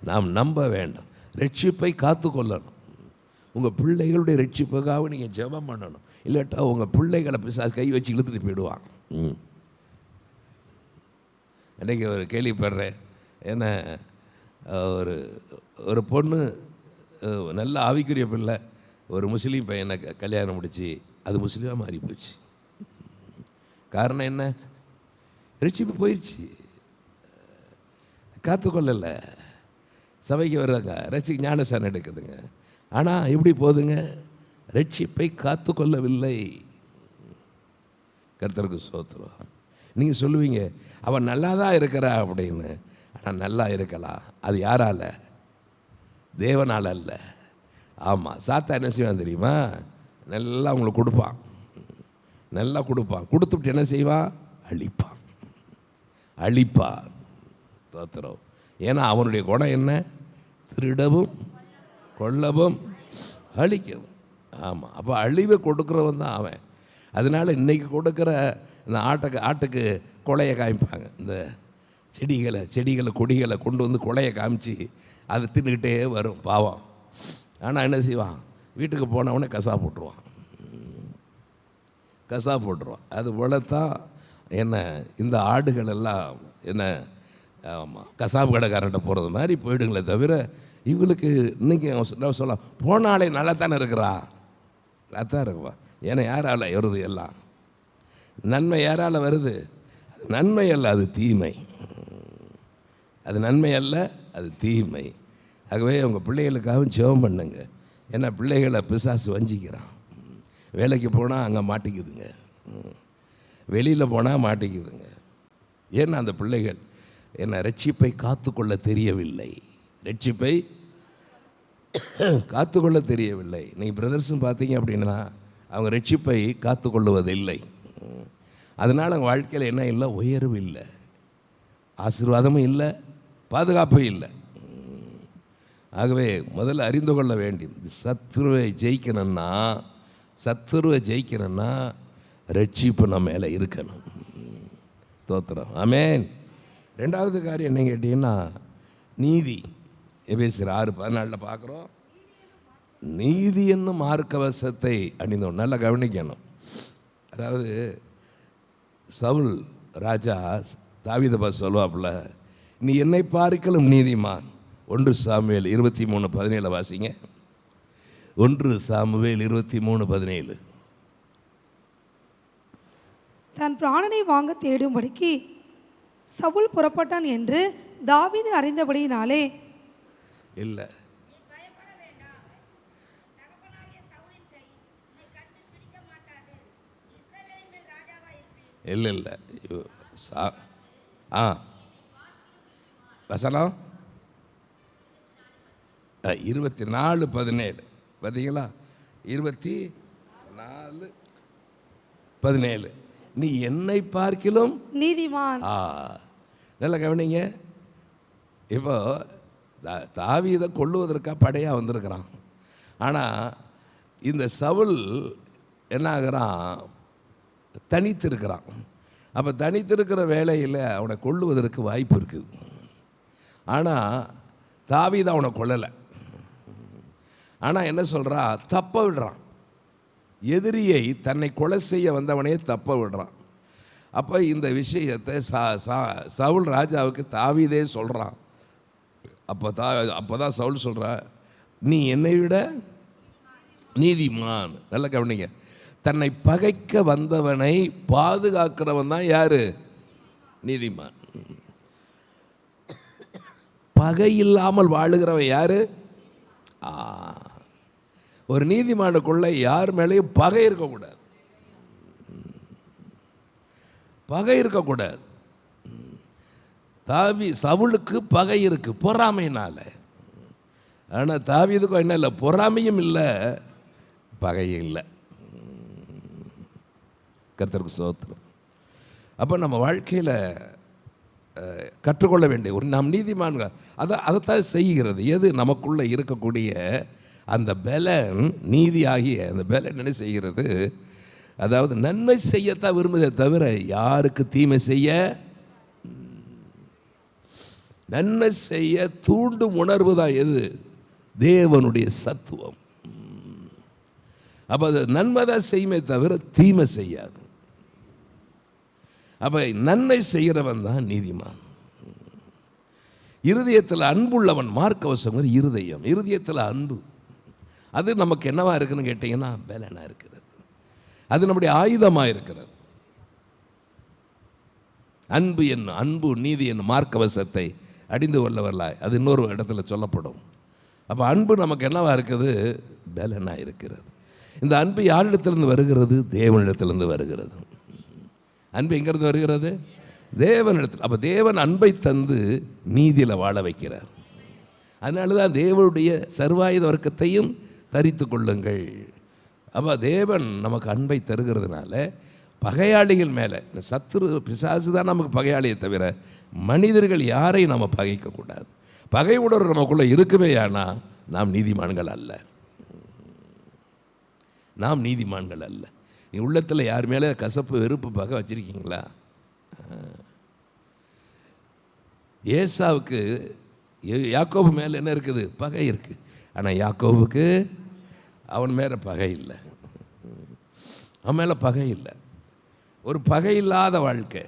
நாம் நம்ப வேண்டும். ரட்சிப்பை காத்து கொள்ளணும். உங்கள் பிள்ளைகளுடைய ரட்சிப்புக்காக நீங்கள் ஜெபம் பண்ணணும். இல்லாட்டா உங்கள் பிள்ளைகளை பிசாசு கை வச்சு இழுத்துட்டு போயிடுவாங்க. அன்றைக்கி ஒரு கேள்விப்படுறேன். ஏன்னா ஒரு பொண்ணு நல்ல ஆவிக்குரிய பிள்ளை ஒரு முஸ்லீம் பையனை கல்யாணம் முடிச்சு அது முஸ்லீமாக மாறி போச்சு. காரணம் என்ன? ரட்சிப்பு போயிடுச்சு, காத்துக்கொள்ளலை. சபைக்கு வர்றாங்க, ரட்சிக்கு ஞானஸ்தானம் எடுக்குதுங்க. ஆனால் எப்படி போகுதுங்க? ரட்சிப்பை காத்து கொள்ளவில்லை. கர்த்தருக்கு ஸ்தோத்திரம். நீங்கள் சொல்லுவீங்க அவன் நல்லா தான் இருக்கிறா அப்படின்னு. ஆனால் நல்லா இருக்கலாம், அது யாரால? தேவனால் அல்ல. ஆமாம், சாத்தா என்ன செய்வான் தெரியுமா? நல்லா அவங்களுக்கு கொடுப்பான், நல்லா கொடுப்பான். கொடுத்துட்டு என்ன செய்வான்? அழிப்பான், அழிப்பான். தோத்திரம். ஏன்னா அவனுடைய குணம் என்ன? திருடவும் கொல்லவும் அழிக்கவும். ஆமாம், அப்போ அழிவை கொடுக்குறவன் தான் அவன். அதனால் இன்றைக்கி கொடுக்குற இந்த ஆட்டுக்கு கொலையை காமிப்பாங்க. இந்த செடிகளை கொடிகளை கொண்டு வந்து கொலையை காமிச்சு அதை தின்னுக்கிட்டே வரும் பாவம். ஆனால் என்ன செய்வான்? வீட்டுக்கு போனவொடனே கசா போட்டுருவான். அது போல தான் என்ன இந்த ஆடுகள் எல்லாம் என்ன, ஆமாம், கசாப்பு கடைக்காரன்ட்ட போகிறது மாதிரி போயிடுங்களே தவிர இவங்களுக்கு இன்றைக்கி சொல்லலாம் போனாலே நல்லா தானே இருக்கிறா, நல்லா தான் இருக்குவா. ஏன்னா யாரால் வருது? எல்லாம் நன்மை யாரால் வருது? அது நன்மை அல்ல, அது தீமை. அது நன்மை அல்ல, அது தீமை. ஆகவே உங்கள் பிள்ளைகளுக்காக ஜெபம் பண்ணுங்க. ஏன்னா பிள்ளைகளை பிசாசு வஞ்சிக்கிறான். வேலைக்கு போனால் அங்கே மாட்டிக்குதுங்க, வெளியில் போனால் மாட்டிக்குதுங்க. ஏன்னா அந்த பிள்ளைகள் என்ன ரட்சிப்பை காத்துக்கொள்ள தெரியவில்லை, ரட்சிப்பை காத்துக்கொள்ள தெரியவில்லை. நீங்கள் பிரதர்ஸும் பார்த்தீங்க அப்படின்னா அவங்க ரட்சிப்பை காத்துக்கொள்ளுவதில்லை. அதனால் அவங்க வாழ்க்கையில் என்ன இல்லை? உயர்வு இல்லை, ஆசீர்வாதமும் இல்லை, பாதுகாப்பும் இல்லை. ஆகவே முதல்ல அறிந்து கொள்ள வேண்டும், சத்துருவை ஜெயிக்கணும்னா ரட்சிப்பு நம்ம மேலே இருக்கணும். தோத்திரம். ஆமென். ரெண்டாவது காரியம் என்ன கேட்டிங்கன்னா நீதி. எபேசியர் 6:14 பார்க்குறோம். நீதி என்னும் மார்க்கவசத்தை அணிந்தோம். நல்லா கவனிக்கணும். அதாவது சவுல் ராஜா தாவீதை பார்த்து சொல்லுவாப்புல, நீ என்னை பார்க்கலும் நீதிமான். 1 சாமுவேல் 23:17 வாசிங்க. 1 சாமுவேல் 23:17. தன் பிராணனை வாங்க தேடும்படிக்கு சவுல் புறப்பட்டான் என்று தாவீது அறிந்தபடியினாலே இல்லை இல்லை வசனம் 24:17 பார்த்தீங்களா? 24:17 நீ என்னை பார்க்கிலும் நீதிமான். நல்லா கவனிங்க. இப்போ தாவீதை கொல்லுவதற்காக படையாக வந்திருக்கிறான். ஆனால் இந்த சவுல் என்ன ஆகிறான்? தனித்திருக்கிறான். அப்போ தனித்திருக்கிற வேலையில் அவனை கொல்லுவதற்கு வாய்ப்பு இருக்குது. ஆனால் தாவீது அவனை கொல்லலை. ஆனால் என்ன சொல்கிறான்? தப்ப விடுறான். எதிரியை தன்னை கொலை செய்ய வந்தவனையே தப்ப விடுறான். அப்போ இந்த விஷயத்தை சவுல் ராஜாவுக்கு தாவீதே சொல்கிறான். அப்போ தான் சவுல் சொல்கிறா, நீ என்னை விட நீதிமான். நல்ல கவனிங்க. தன்னை பகைக்க வந்தவனை பாதுகாக்கிறவன் தான் யாரு? நீதிமான். பகை இல்லாமல் வாழுகிறவன் யாரு? ஒரு நீதிமானுக்குள்ள யார் மேலேயும் பகை இருக்கக்கூடாது. பகை இருக்கக்கூடாது. சவுலுக்கு பகை இருக்கு, பொறாமையினால. ஆனால் தாவீதுக்கும் என்ன இல்லை? பொறாமையும் இல்லை, பகையும் இல்லை. கர்த்தருக்கு ஸ்தோத்திரம். அப்போ நம்ம வாழ்க்கையில் கற்றுக்கொள்ள வேண்டிய ஒரு நாம் நீதிமான்கள் அதைத்தான் செய்கிறது. எது? நமக்குள்ளே இருக்கக்கூடிய அந்த பலன், நீதி ஆகிய அந்த பலன் என்ன செய்கிறது? அதாவது நன்மை செய்யத்தான் விரும்புதே தவிர யாருக்கு தீமை செய்ய, நன்மை செய்ய தூண்டும் உணர்வு தான் எது? தேவனுடைய சத்துவம். அப்போ அது நன்மை தான் செய்யுமே தவிர தீமை செய்யாது. அப்போ நன்மை செய்கிறவன் தான் நீதிமான். இருதயத்தில் அன்புள்ளவன், மார்க்கவசம் இருதயம், இருதயத்தில் அன்பு, அது நமக்கு என்னவா இருக்குன்னு கேட்டிங்கன்னா பலனாக இருக்கிறது. அது நம்முடைய ஆயுதமாக இருக்கிறது. அன்பு என்னும், அன்பு நீதி என்னும் மார்க்கவசத்தை அடிந்து கொள்ளவர்களாய், அது இன்னொரு இடத்துல சொல்லப்படும். அப்போ அன்பு நமக்கு என்னவா இருக்குது? பலனாக இருக்கிறது. இந்த அன்பு யாரிடத்திலிருந்து வருகிறது? தேவனிடத்திலிருந்து வருகிறது. அன்பு எங்கிருந்து வருகிறது? தேவனிடத்தில். அப்போ தேவன் அன்பை தந்து நீதியில் வாழ வைக்கிறார். அதனால தான் தேவனுடைய சர்வாயுத வர்க்கத்தையும் தரித்து கொள்ளுங்கள். அப்போ தேவன் நமக்கு அன்பை தருகிறதுனால பகையாளிகள் மேலே, சத்துரு பிசாசு தான் நமக்கு பகையாளியை தவிர மனிதர்கள் யாரையும் நம்ம பகைக்கக்கூடாது. பகை உணர்வு நமக்குள்ளே இருக்கவே ஆனால் நாம் நீதிமான்கள் அல்ல. நாம் நீதிமான்கள் அல்ல. நீ உள்ளத்தில் யார் மேலே கசப்பு, வெறுப்பு, பகை வச்சிருக்கீங்களா? ஏசாவுக்கு யாக்கோபு மேலே என்ன இருக்குது? பகை இருக்குது. ஆனால் யாக்கோபுக்கு அவன் மேலே பகை இல்லை. அவன் மேலே பகை இல்லை. ஒரு பகை இல்லாத வாழ்க்கை.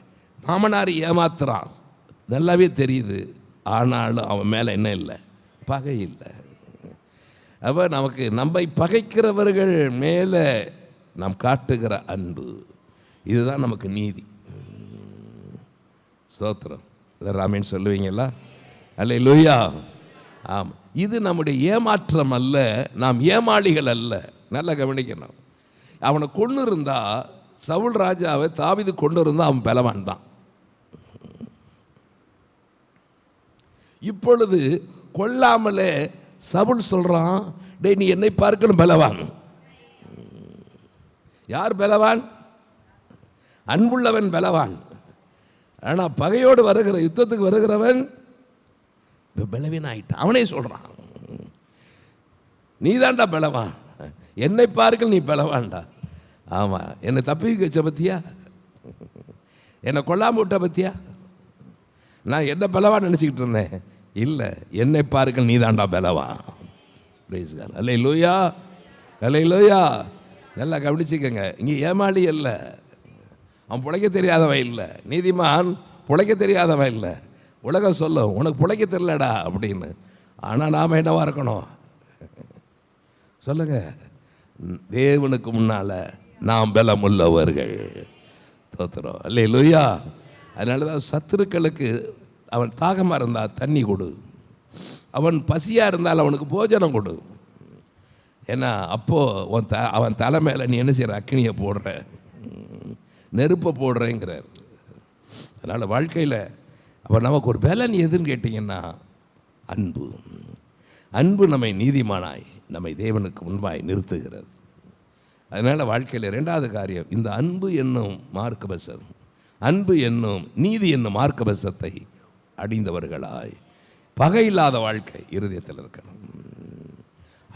மாமனார் ஏமாத்துறான், நல்லாவே தெரியுது. ஆனாலும் அவன் மேலே என்ன இல்லை? பகை இல்லை. அப்போ நமக்கு நம்மை பகைக்கிறவர்கள் மேலே நாம் காட்டுகிற அன்பு, இதுதான் நமக்கு நீதி. ஸ்தோத்திரம். இதை ராமேன் சொல்லுவீங்களா? அல்லேலூயா. ஆமாம், இது நம்முடைய ஏமாற்றம் அல்ல, நாம் ஏமாளிகள் அல்ல. நல்லா கவனிக்கணும். அவனை கொண்டு இருந்தா, சவுல் ராஜாவை தாவீது கொண்டு இருந்தால் அவன் பலவான் தான். இப்பொழுது கொல்லாமலே சவுல் சொல்கிறான், டேய் நீ என்னை பார்க்கணும் பலவான். யார் பலவான்? அன்புள்ளவன் பலவான். ஆனால் பகையோடு வருகிற, யுத்தத்துக்கு வருகிறவன் பலவீன ஆயிட்டான். அவனே சொல்கிறான், நீ தான்டா பலவான், என்னை பார்க்க நீ பலவான்டா. ஆமாம், என்னை தப்பி வச்ச பத்தியா, என்னை கொல்லாம விட்ட பத்தியா? நான் என்ன பலவான் நினச்சிக்கிட்டு இருந்தேன். இல்லை, என்னை பார்க்க நீ தான்டா பலவான். அல்லேலூயா, அல்லேலூயா. நல்லா கவனிச்சுக்கங்க. இங்கே ஏமாளி இல்லை, அவன் பிழைக்க தெரியாதவன் இல்லை. நீதிமான் பிழைக்க தெரியாதவன் இல்லை. உலகம் சொல்லும் உனக்கு பிழைக்க தெரியலடா அப்படின்னு. ஆனால் நாம் என்னவா இருக்கணும்? சொல்லுங்க, தேவனுக்கு முன்னால் நாம் பலமுள்ளவர்கள். தோத்துறோம். அல்லேலூயா. அதனால தான் சத்துருக்களுக்கு அவன் தாகமாக இருந்தால் தண்ணி கொடு, அவன் பசியாக இருந்தால் அவனுக்கு போஜனம் கொடு. ஏன்னா அப்போது அவன் தலை மேலே நீ என்ன செய்கிற? அக்னியை போடுற, நெருப்பை போடுறேங்கிறார். அதனால் வாழ்க்கையில் அப்போ நமக்கு ஒரு பலன் எதுன்னு கேட்டிங்கன்னா அன்பு. அன்பு நம்மை நீதிமானாய் நம்மை தேவனுக்கு முன்பாய் நிறுத்துகிறது. அதனால் வாழ்க்கையில் 2வது காரியம், இந்த அன்பு என்னும் மார்க்கபசம், அன்பு என்னும் நீதி என்னும் மார்க்கபசத்தை அடைந்தவர்களாய் பகை இல்லாத வாழ்க்கை இருதயத்தில் இருக்கணும்.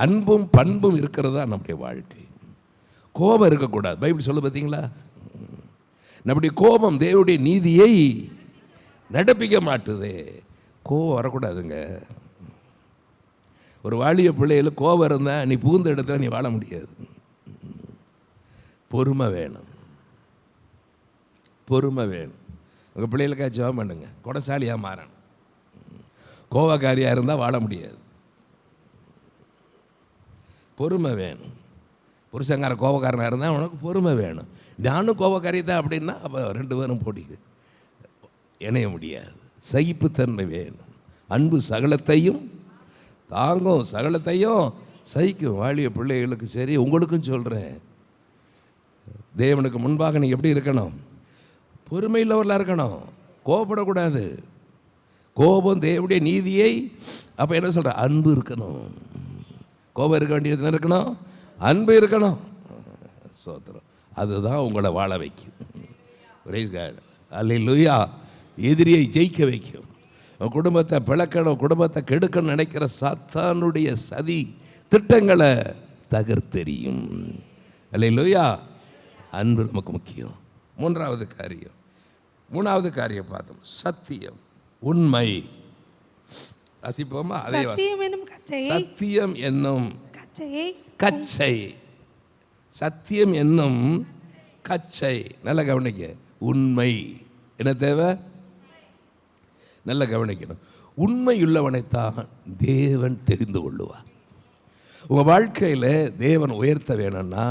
அன்பும் பண்பும் இருக்கிறது தான் நம்முடைய வாழ்க்கை. கோபம் இருக்கக்கூடாது. பைபிள் சொல்ல பார்த்தீங்களா, நம்முடைய கோபம் தேவனுடைய நீதியை நடப்பிக்க மாட்டுது. கோபம் வரக்கூடாதுங்க. ஒரு வாலிய பிள்ளைகள் கோபம் இருந்தால் நீ புகுந்த இடத்துல நீ வாழ முடியாது. பொறுமை வேணும், பொறுமை வேணும். உங்கள் பிள்ளைகளுக்காக ஜெபம் பண்ணுங்க, குணசாலியாக மாறணும். கோபக்காரியாக இருந்தால் வாழ முடியாது. பொறுமை வேணும். புருஷங்கார கோபக்காரனாக இருந்தால் உனக்கு பொறுமை வேணும். நானும் கோபக்காரி தான் அப்படின்னா அப்போ 2 பேரும் போட்டி இணைய முடியாது. சகிப்புத்தன்மை வேணும். அன்பு சகலத்தையும் தாங்கும், சகலத்தையும் சகிக்கும். வாலிய பிள்ளைகளுக்கு சரி, உங்களுக்கும் சொல்கிறேன், தேவனுக்கு முன்பாக நீங்கள் எப்படி இருக்கணும்? பொறுமை உள்ளவர்களாக இருக்கணும். கோபப்படக்கூடாது. கோபம் தேவனுடைய நீதியை, அப்போ என்ன சொல்கிற, அன்பு இருக்கணும். கோபம் இருக்க வேண்டியது என்ன இருக்கணும்? அன்பு இருக்கணும். சோத்திரம். அதுதான் உங்களை வாழ வைக்கும். அல்லேலூயா. எதிரியை ஜெயிக்க வைக்கும். குடும்பத்தை பிளக்கணும், குடும்பத்தை கெடுக்கணும் நினைக்கிற சாத்தானுடைய சதி திட்டங்களை தகர்த்தெறியும். அல்லேலூயா. அன்பு நமக்கு முக்கியம். 3வது காரியம் பார்த்தோம், சத்தியம், உண்மை. ரசிப்போமா? அதே சத்தியம் என்னும் கச்சை. சத்தியம் என்னும் கச்சை. நல்ல கவனிக்க. உண்மை என்ன தேவை? நல்ல கவனிக்கணும். உண்மையுள்ளவனைத்தான் தேவன் தெரிந்து கொள்ளுவார். உங்கள் வாழ்க்கையில் தேவன் உயர்த்த வேணும்னா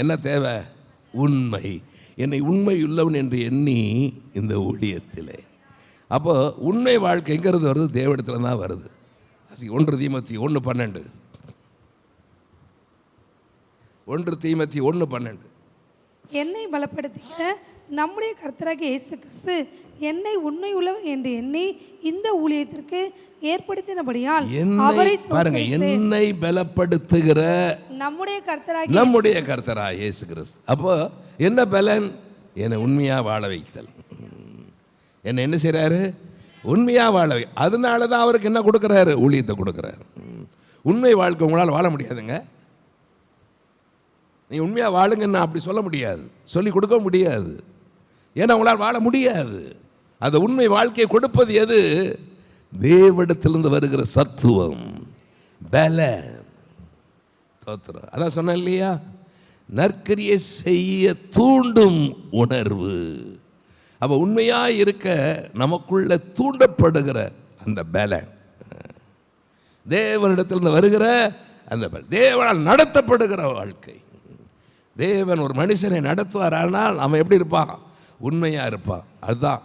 என்ன தேவை? உண்மை. என்னை உண்மையுள்ளவன் என்று எண்ணி இந்த ஊழியத்தில். அப்போ உண்மை வாழ்க்கை எங்கிறது வருது? தேவனிடத்தில் தான் வருது. 1 தீமோத்தேயு 1:12. 1 தீமோத்தேயு 1:12. என்னை பலப்படுத்துகிற நம்முடைய கர்த்தராகிய இயேசு கிறிஸ்து என்னை உண்மை உள்ளவன் என்று எண்ணி இந்த ஊழியத்திற்கு ஏற்படுத்தினபடியால் அவரை பாருங்க, என்னை பலப்படுத்துகிற நம்முடைய கர்த்தராகிய இயேசு கிறிஸ்து. அப்போ என்ன பலன்? என்னை உண்மையா வாழ வைத்தல். என்ன செய்யறாரு? உண்மையா வாழ வை. அதனால தான் அவருக்கு என்ன கொடுக்குறாரு? ஊழியத்தை கொடுக்குறாரு. உண்மை வாழ்க்கை உங்களால் வாழ முடியாதுங்க. நீ உண்மையா வாழுங்கன்னு அப்படி சொல்ல முடியாது, சொல்லி கொடுக்க முடியாது. ஏன்னா உங்களால் வாழ முடியாது. அந்த உண்மை வாழ்க்கையை கொடுப்பது எது? தேவனிடத்திலிருந்து வருகிற சத்துவம், பலன். தோத்திரம். அதான் சொன்ன இல்லையா, நற்கிரியை செய்ய தூண்டும் உணர்வு. அப்போ உண்மையாக இருக்க நமக்குள்ள தூண்டப்படுகிற அந்த பலன், தேவனிடத்திலிருந்து வருகிற அந்த தேவனால் நடத்தப்படுகிற வாழ்க்கை. தேவன் ஒரு மனுஷனை நடத்துவார், ஆனால் அவன் எப்படி இருப்பான்? உண்மையாக இருப்பான். அதுதான்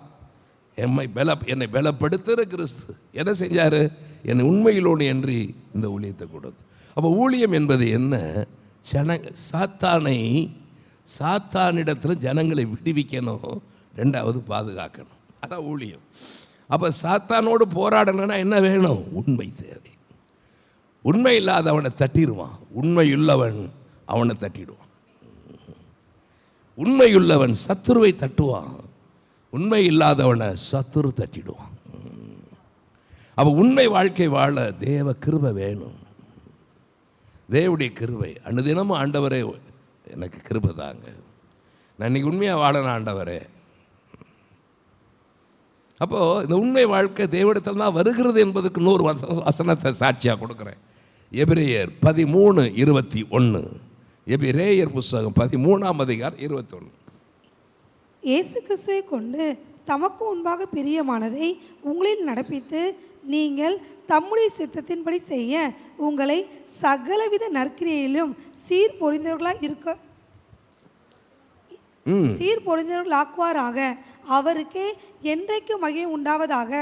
என்னை பலப்படுத்துகிற கிறிஸ்து என்ன செஞ்சார்? என்னை உண்மையிலோடு என்று இந்த ஊழியத்தை கொடுத்து. அப்போ ஊழியம் என்பது என்ன? சாத்தானிடத்தில் ஜனங்களை விடுவிக்கணும், 2வது பாதுகாக்கணும். அதான் ஊழியம். அப்போ சாத்தானோடு போராடணும்னா என்ன வேணும்? உண்மை தேவை. உண்மை இல்லாதவனை தட்டிடுவான், உண்மையுள்ளவன் அவனை தட்டிடுவான். உண்மையுள்ளவன் சத்துருவை தட்டுவான், உண்மை இல்லாதவனை சத்துரு தட்டிடுவான். அப்போ உண்மை வாழ்க்கை வாழ தேவ கிருபை வேணும். தேவனுடைய கிருபை. அனுதினமும் ஆண்டவரே எனக்கு கிருபை தாங்க, நான் இன்னைக்கு உண்மையாக வாழணும் ஆண்டவரே. அப்போது இந்த உண்மை வாழ்க்கை தேவனிடத்தில் தான் வருகிறது என்பதுக்கு 100 வசனத்தை சாட்சியாக கொடுக்குறேன். எபிரேயர் 13:21. எபிரேயர் புஸ்தகம் 13:21. இயேசு கிறிஸ்துவை கொண்டு தமக்கு முன்பாக பிரியமானதை உங்களில் நடப்பித்து நீங்கள் தம்முடைய சித்தத்தின்படி செய்ய உங்களை சகலவித நற்கிரியிலும் சீர்பொருந்தினர்களாக்குவாராக. அவருக்கே என்றைக்கு மகிமை உண்டாவதாக.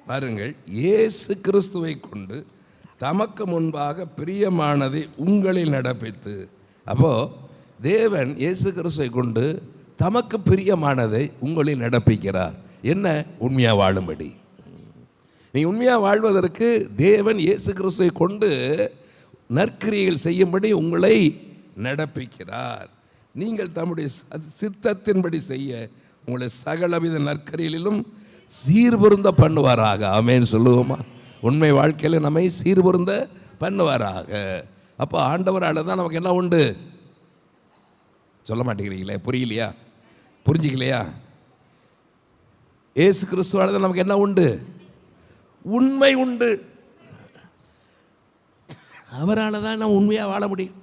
பாருங்கள், இயேசு கிறிஸ்துவை கொண்டு தமக்கு முன்பாக பிரியமானதை உங்களில் நடப்பித்து. அப்போ தேவன் இயேசு கிறிஸ்துவை கொண்டு தமக்கு பிரியமானதை உங்களில் நடப்பிக்கிறார். என்ன? உண்மையாக வாழும்படி. நீ உண்மையாக வாழ்வதற்கு தேவன் இயேசு கிறிஸ்துவை கொண்டு நற்கிரியைகள் செய்யும்படி உங்களை நடப்பிக்கிறார். நீங்கள் தம்முடைய சித்தத்தின்படி செய்ய உங்களை சகலவித நற்கரிகளிலும் சீர்பொருந்த பண்ணுவாராக. ஆமென் சொல்லுவோமா? உண்மை வாழ்க்கையில் நம்மை சீர்பொருந்த பண்ணுவாராக. அப்போ ஆண்டவரால் தான் நமக்கு என்ன உண்டு? சொல்ல மாட்டேங்கிறீங்களே, புரியலையா? புரிஞ்சிக்கலையா? ஏசு கிறிஸ்துவால் தான் நமக்கு என்ன உண்டு? உண்மை உண்டு. அவரால் தான் நம்ம உண்மையாக வாழ முடியும்.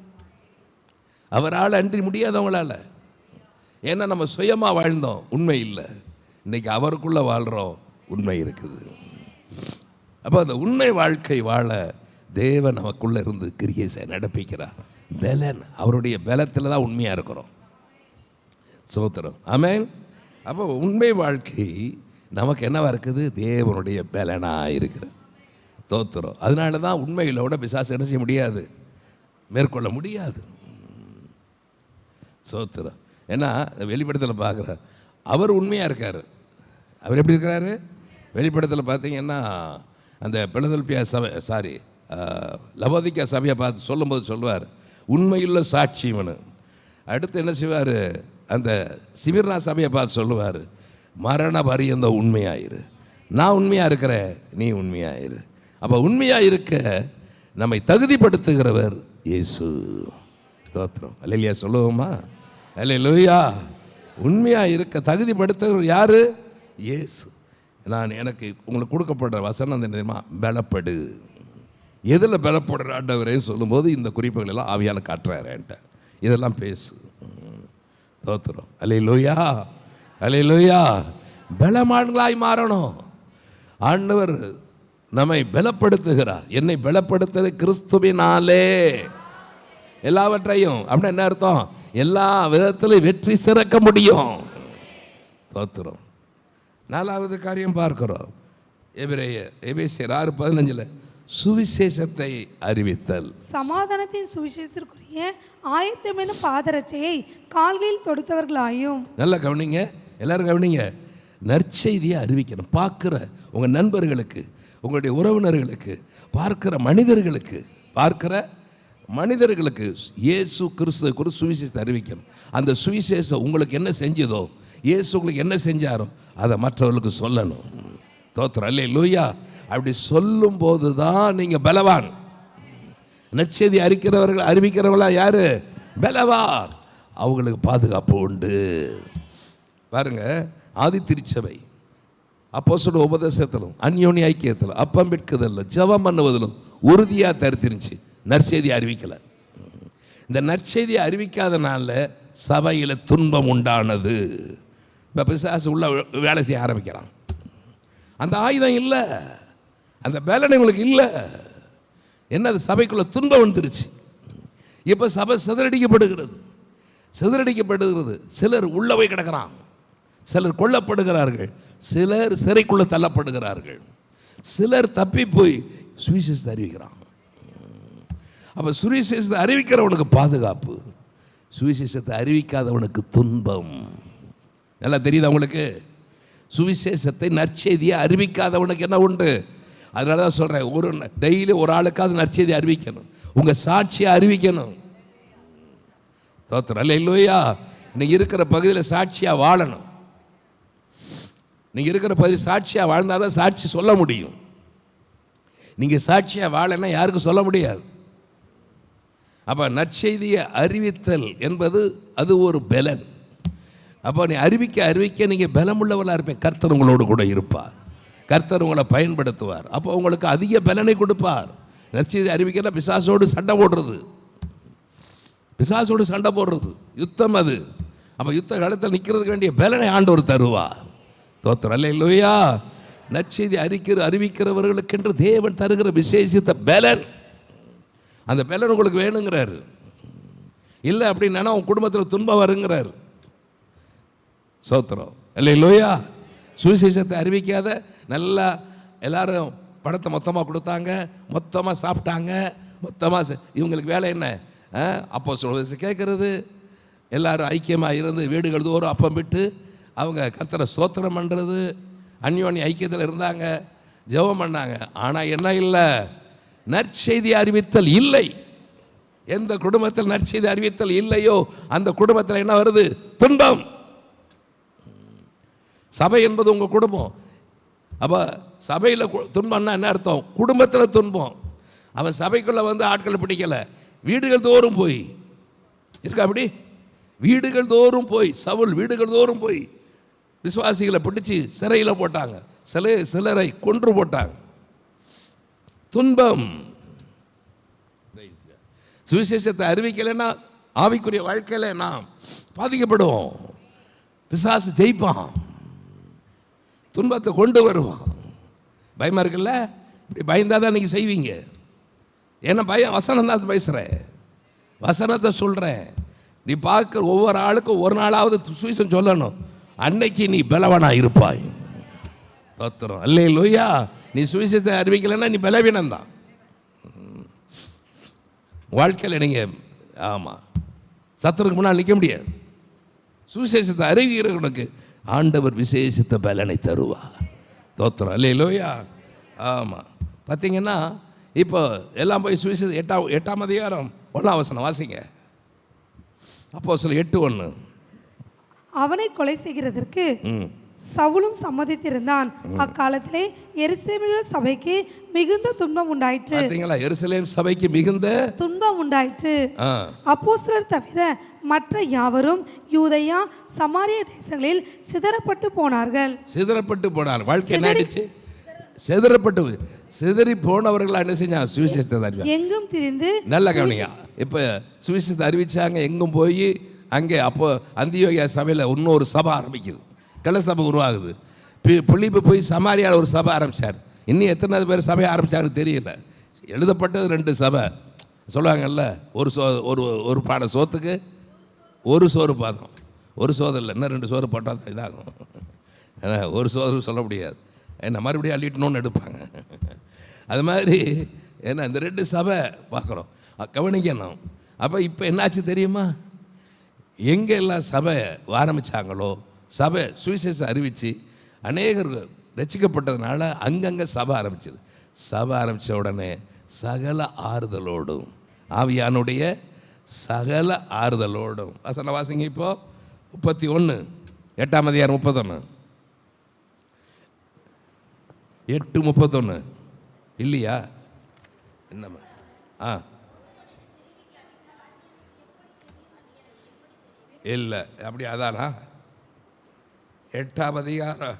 அவரால் அன்றி முடியாதவங்களால். ஏன்னா நம்ம சுயமாக வாழ்ந்தோம், உண்மை இல்லை. இன்னைக்கு அவருக்குள்ளே வாழ்கிறோம், உண்மை இருக்குது. அப்போ அந்த உண்மை வாழ்க்கை வாழ தேவன் நமக்குள்ளே இருந்து கிரியை நடப்பிக்கிறார். பலன், அவருடைய பலத்தில் தான் உண்மையாக இருக்கிறோம். சோத்திரம். ஆமென். அப்போ உண்மை வாழ்க்கை நமக்கு என்னவா இருக்குது? தேவனுடைய பலனாக இருக்கிற தோத்திரம். அதனால தான் உண்மையிலோட பிசாசு என்ன செய்ய முடியாது, மேற்கொள்ள முடியாது. சோத்திரம். ஏன்னா வெளிப்படத்தில் பார்க்குற அவர் உண்மையாக இருக்கார். அவர் எப்படி இருக்கிறாரு? வெளிப்படத்தில் பார்த்தீங்கன்னா அந்த பிலதெல்பியா சபை லவோதிக்கா சபையை பார்த்து சொல்லும்போது சொல்லுவார், உண்மையுள்ள சாட்சி இவனு. அடுத்து என்ன செய்வார்? அந்த சிமிர்னா சபையை பார்த்து சொல்லுவார், மரண பரியந்த உண்மையாயிரு. நான் உண்மையாக இருக்கிறேன், நீ உண்மையாயிரு. அப்போ உண்மையாக இருக்க நம்மை தகுதிப்படுத்துகிறவர் இயேசு. ஸ்தோத்திரம். அல்லேலூயா சொல்லுவோமா? அல்லேலூயா. உண்மையாக இருக்க தகுதிப்படுத்துகிறவர் யார்? இயேசு. எனக்கு உங்களுக்கு கொடுக்கப்படுற வசனம் என்ன தெரியுமா? பலப்படு. எதில் பலப்படுற ஆண்டவரே சொல்லும்போது இந்த குறிப்புகள் எல்லாம் ஆவியான காட்டுறாரு என்கிட்ட. இதெல்லாம் பேசு. ஸ்தோத்திரம். அல்லேலூயா, அல்லேலூயா. பலமான்களாய் மாறணும். ஆண்டவர் நம்மை பலப்படுத்துகிறார். என்னை பலப்படுத்துகிற கிறிஸ்துவினாலே எல்லாவற்றையும். அப்படின்னா என்ன அர்த்தம்? எல்லா விதத்திலும் வெற்றி சிறக்க முடியும். ஸ்தோத்திரம். 4வது காரியம் பார்க்கிறோம். எபேசியர் 6:15 சுவிசேஷத்தை அறிவித்தல். சமாதானத்தின் சுவிசேஷத்திற்குரிய ஆயத்தம் எனும் பாதரட்சையை கால்களில் தொடுத்தவர்களாயும். நல்லா கவனிங்க, எல்லாரும் கவனிங்க. நற்செய்தியை அறிவிக்கணும். பார்க்குற உங்கள் நண்பர்களுக்கு, உங்களுடைய உறவினர்களுக்கு, பார்க்கிற மனிதர்களுக்கு இயேசு கிறிஸ்துவை குறித்து சுவிசேஷத்தை அறிவிக்கணும். அந்த சுவிசேஷம் உங்களுக்கு என்ன செஞ்சதோ, இயேசு உங்களுக்கு என்ன செஞ்சாரோ அதை மற்றவர்களுக்கு சொல்லணும். தோத்திரம். அல்லேலூயா. அப்படி சொல்லும் போது தான் நீங்கள் பலவான். நற்செய்தி அறிவிக்கிறவங்களா யாரு? பலவான். அவங்களுக்கு பாதுகாப்பு உண்டு. பாருங்க, ஆதி திருச்சபை அப்போஸ்தலர் உபதேசத்திலும் அந்யோன்ய ஐக்கியத்திலும் அப்பம் பிட்குதலும் ஜெபம் பண்ணுவதிலும் உறுதியாக தரித்திருந்துச்சு. நற்செய்தி அறிவிக்கலை. இந்த நற்செய்தியை அறிவிக்காதனால சபையில் துன்பம் உண்டானது. இப்போ பிசாசு உள்ள வேலை செய்ய ஆரம்பிக்கிறான். அந்த ஆயுதம் இல்லை, அந்த பலன் உங்களுக்கு இல்லை. என்னது? சபைக்குள்ள துன்பம் வந்துருச்சு. இப்போ சபை சிதறடிக்கப்படுகிறது. சிலர் உள்ள போய் கிடக்கிறான், சிலர் கொல்லப்படுகிறார்கள், சிலர் சிறைக்குள்ள தள்ளப்படுகிறார்கள், சிலர் தப்பி போய் சுவிசேஷத்தை அறிவிக்கிறான். அப்போ சுவிசேஷத்தை அறிவிக்கிறவனுக்கு பாதுகாப்பு, சுவிசேஷத்தை அறிவிக்காதவனுக்கு துன்பம். நல்லா தெரியுது அவங்களுக்கு? சுவிசேஷத்தை நற்செய்தியை அறிவிக்காதவனுக்கு என்ன உண்டு? அதனால தான் சொல்கிறேன், டெய்லி ஒரு ஆளுக்காவது நற்செய்தி அறிவிக்கணும். உங்கள் சாட்சியை அறிவிக்கணும். தோத்திரம். அல்லேலூயா. நீங்கள் இருக்கிற பகுதியில் சாட்சியாக வாழணும். நீங்கள் இருக்கிற பகுதி சாட்சியாக வாழ்ந்தால் தான் சாட்சி சொல்ல முடியும். நீங்கள் சாட்சியாக வாழனா யாருக்கும் சொல்ல முடியாது. அப்போ நற்செய்தியை அறிவித்தல் என்பது அது ஒரு பலன். அப்போ நீ அறிவிக்க நீங்கள் பலமுள்ளவர்களாக இருப்பேன். கர்த்தர் உங்களோடு கூட இருப்பார். கர்த்தர் உங்களை பயன்படுத்துவார். அப்போ உங்களுக்கு அதிக பலனை கொடுப்பார். நற்செய்தி அறிவிக்கனா பிசாசோடு சண்டை போடுறது யுத்தம் அது. அப்போ யுத்த காலத்தில் நிற்கிறதுக்கு வேண்டிய பலனை ஆண்டவர் தருவார். தோத்திரம். அல்லேலூயா. நற்செய்தி அறிவிக்கிறவர்களுக்கென்று தேவன் தருகிற விசேஷித்த பலன். அந்த பலன் உங்களுக்கு வேணுங்கிறாரு. இல்லை அப்படின்னா உன் குடும்பத்தில் துன்பம் வருங்கிறார். சோத்திரம். அல்லேலூயா. சுவிசேஷத்தை அறிவிக்காத நல்லா எல்லாரும் பணத்தை மொத்தமாக கொடுத்தாங்க, மொத்தமாக சாப்பிட்டாங்க, மொத்தமாக இவங்களுக்கு வேலை என்ன? அப்போஸ்தலர் கேட்கறது, எல்லாரும் ஐக்கியமாக இருந்து வீடுகள் தோறும் அப்பம் விட்டு அவங்க கர்த்தரை ஸ்தோத்திரம் பண்ணுறது, அந்யோன்ய ஐக்கியத்தில் இருந்தாங்க. ஜெபம் பண்ணாங்க. ஆனால் என்ன இல்லை? நற்செய்தி அறிவித்தல் இல்லை. எந்த குடும்பத்தில் நற்செய்தி அறிவித்தல் இல்லையோ அந்த குடும்பத்தில் என்ன வருது? துன்பம். சபை என்பது உங்கள் குடும்பம். அப்போ சபையில் துன்பம்னா என்ன அர்த்தம்? குடும்பத்தில் துன்பம். அவன் சபைக்குள்ளே வந்து ஆட்களை பிடிக்கலை, வீடுகள் தோறும் போய் இருக்கா அப்படி? வீடுகள் தோறும் போய், சவுல் வீடுகள் தோறும் போய் விசுவாசிகளை பிடிச்சி சிறையில் போட்டாங்க, சிலரை கொன்று போட்டாங்க. துன்பம். சுவிசேஷத்தை அறிவிக்கலைன்னா ஆவிக்குரிய வாழ்க்கையில் நாம் பாதிக்கப்படுவோம். பிசாசு ஜெயிப்பான், துன்பத்தை கொண்டு வருவான். பயமா இருக்குல்ல? இப்படி பயந்தாதான் நீங்கள் செய்வீங்க. ஏன்னா பயம் வசனம் தான் பேசுகிறேன், வசனத்தை சொல்கிறேன். நீ பார்க்குற ஒவ்வொரு ஆளுக்கும் ஒரு நாளாவது சுவிசேஷம் சொல்லணும். அன்னைக்கு நீ பலவனாக இருப்பாய். தோத்திரம் அல்லேலூயா. நீ சுவிசேஷத்தை அறிவிக்கலைன்னா நீ பலவீனம்தான் வாழ்க்கையில். நீங்கள் ஆமாம் சத்துருக்கு முன்னால் நிற்க முடியாது. சுவிசேஷத்தை அறிவிக்கிறவனுக்கு ஆண்டவர் விசேஷித்த பலனை தருவார். தோத்திரம் அல்லேலூயா. ஆமாம். பார்த்தீங்கன்னா இப்போ எல்லாம் போய் சுவிசேஷம் 8ஆம் அதிகாரம் 1ஆம் வசனம் வாசிங்க. அப்போஸ்தலர் 8:1. அவனை கொலை செய்கிறதற்கு சவுலும் சம்மதித்திருந்தான். அக்காலத்திலே எருசலேம் சபைக்கு மிகுந்த துன்பம் உண்டாயிற்று. பார்த்தீங்களா? எருசலேம் சபைக்கு மிகுந்த துன்பம் உண்டாயிற்று. அப்போஸ்தலர் தவிர மற்ற யாவரும் யூதேயா சமாரிய தேசங்களில் சிதறப்பட்டு போனார்கள். சிதறப்பட்டு போனார். வாழ்க்கை என்ன ஆயிடுச்சு? சிதறி போனவர்கள் என்ன செஞ்சாங்க? சுவிசேஷத்தை அறிவிச்சாங்க, எங்கும் திரிந்து. நல்ல கவனிங்க. இப்போ சுவிசேஷத்தை அறிவிச்சாங்க, எங்கும் போய் அங்கே. அப்போ அந்தியோகியா சபையில் இன்னொரு சபை ஆரம்பிக்குது, கிளை சபை உருவாகுது. பிலிப்பு போய் சமாரியாவில் ஒரு சபை ஆரம்பித்தார். இன்னும் எத்தனை பேர் சபை ஆரம்பித்தாங்கன்னு தெரியல. எழுதப்பட்டது 2 சபை. சொல்லுவாங்கல்ல, ஒரு பானை சோத்துக்கு ஒரு சோறு பாதம். ஒரு சோறு இல்லை, இன்னும் 2 சோறு போட்டால் தான் இதாகும். ஏன்னா ஒரு சோறு சொல்ல முடியாது, என்ன மறுபடியும் அள்ளிட்டணும்னு எடுப்பாங்க. அது மாதிரி ஏன்னா இந்த 2 சபை பார்க்குறோம், கவனிக்கணும். அப்போ இப்போ என்னாச்சு தெரியுமா? எங்கே எல்லாம் சபை ஆரம்பித்தாங்களோ, சபை சுவிசேஷம் அறிவித்து அநேகர் ரசிக்கப்பட்டதுனால அங்கங்கே சபை ஆரம்பிச்சது. சபை ஆரம்பித்த உடனே சகல ஆறுதலோடும், ஆவியானுடைய சகல ஆறுதலோடும். வசன வாசிங்க இப்போ 31 8ஆம் அதிகாரம் 31 8:31 இல்லையா? என்னம்மா? இல்லை அப்படி அதானா? 8ஆம் அதிகாரம்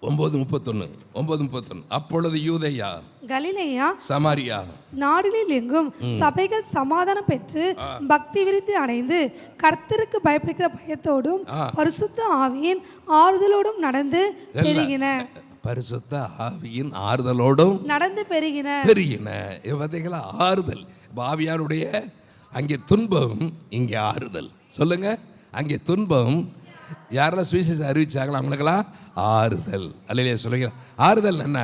9:31. அப்பொழுது யூதேயா கலிலேயா சமாரியா நாடுகளில் எங்கும் சபைகள் சமாதானம் பெற்று பக்தி விருத்தி அடைந்து கர்த்தருக்கு பயப்படுகிற பயத்தோடும் பரிசுத்த ஆவியின் ஆறுதலோடும் நடந்து பெருகின. பரிசுத்த ஆவியின் ஆறுதலோடும் நடந்து பெருகின. பார்த்தீங்களா? ஆறுதல். ஆவியாருடைய அங்கே துன்பம், இங்கே ஆறுதல். சொல்லுங்க, அங்கே துன்பம். யாரெல்லாம் சுவிசேஷம் அறிவிச்சாங்களோ அவங்களுக்கெல்லாம் ஆறுதல். அல்லையா? சொல்லுங்க. ஆறுதல் என்ன?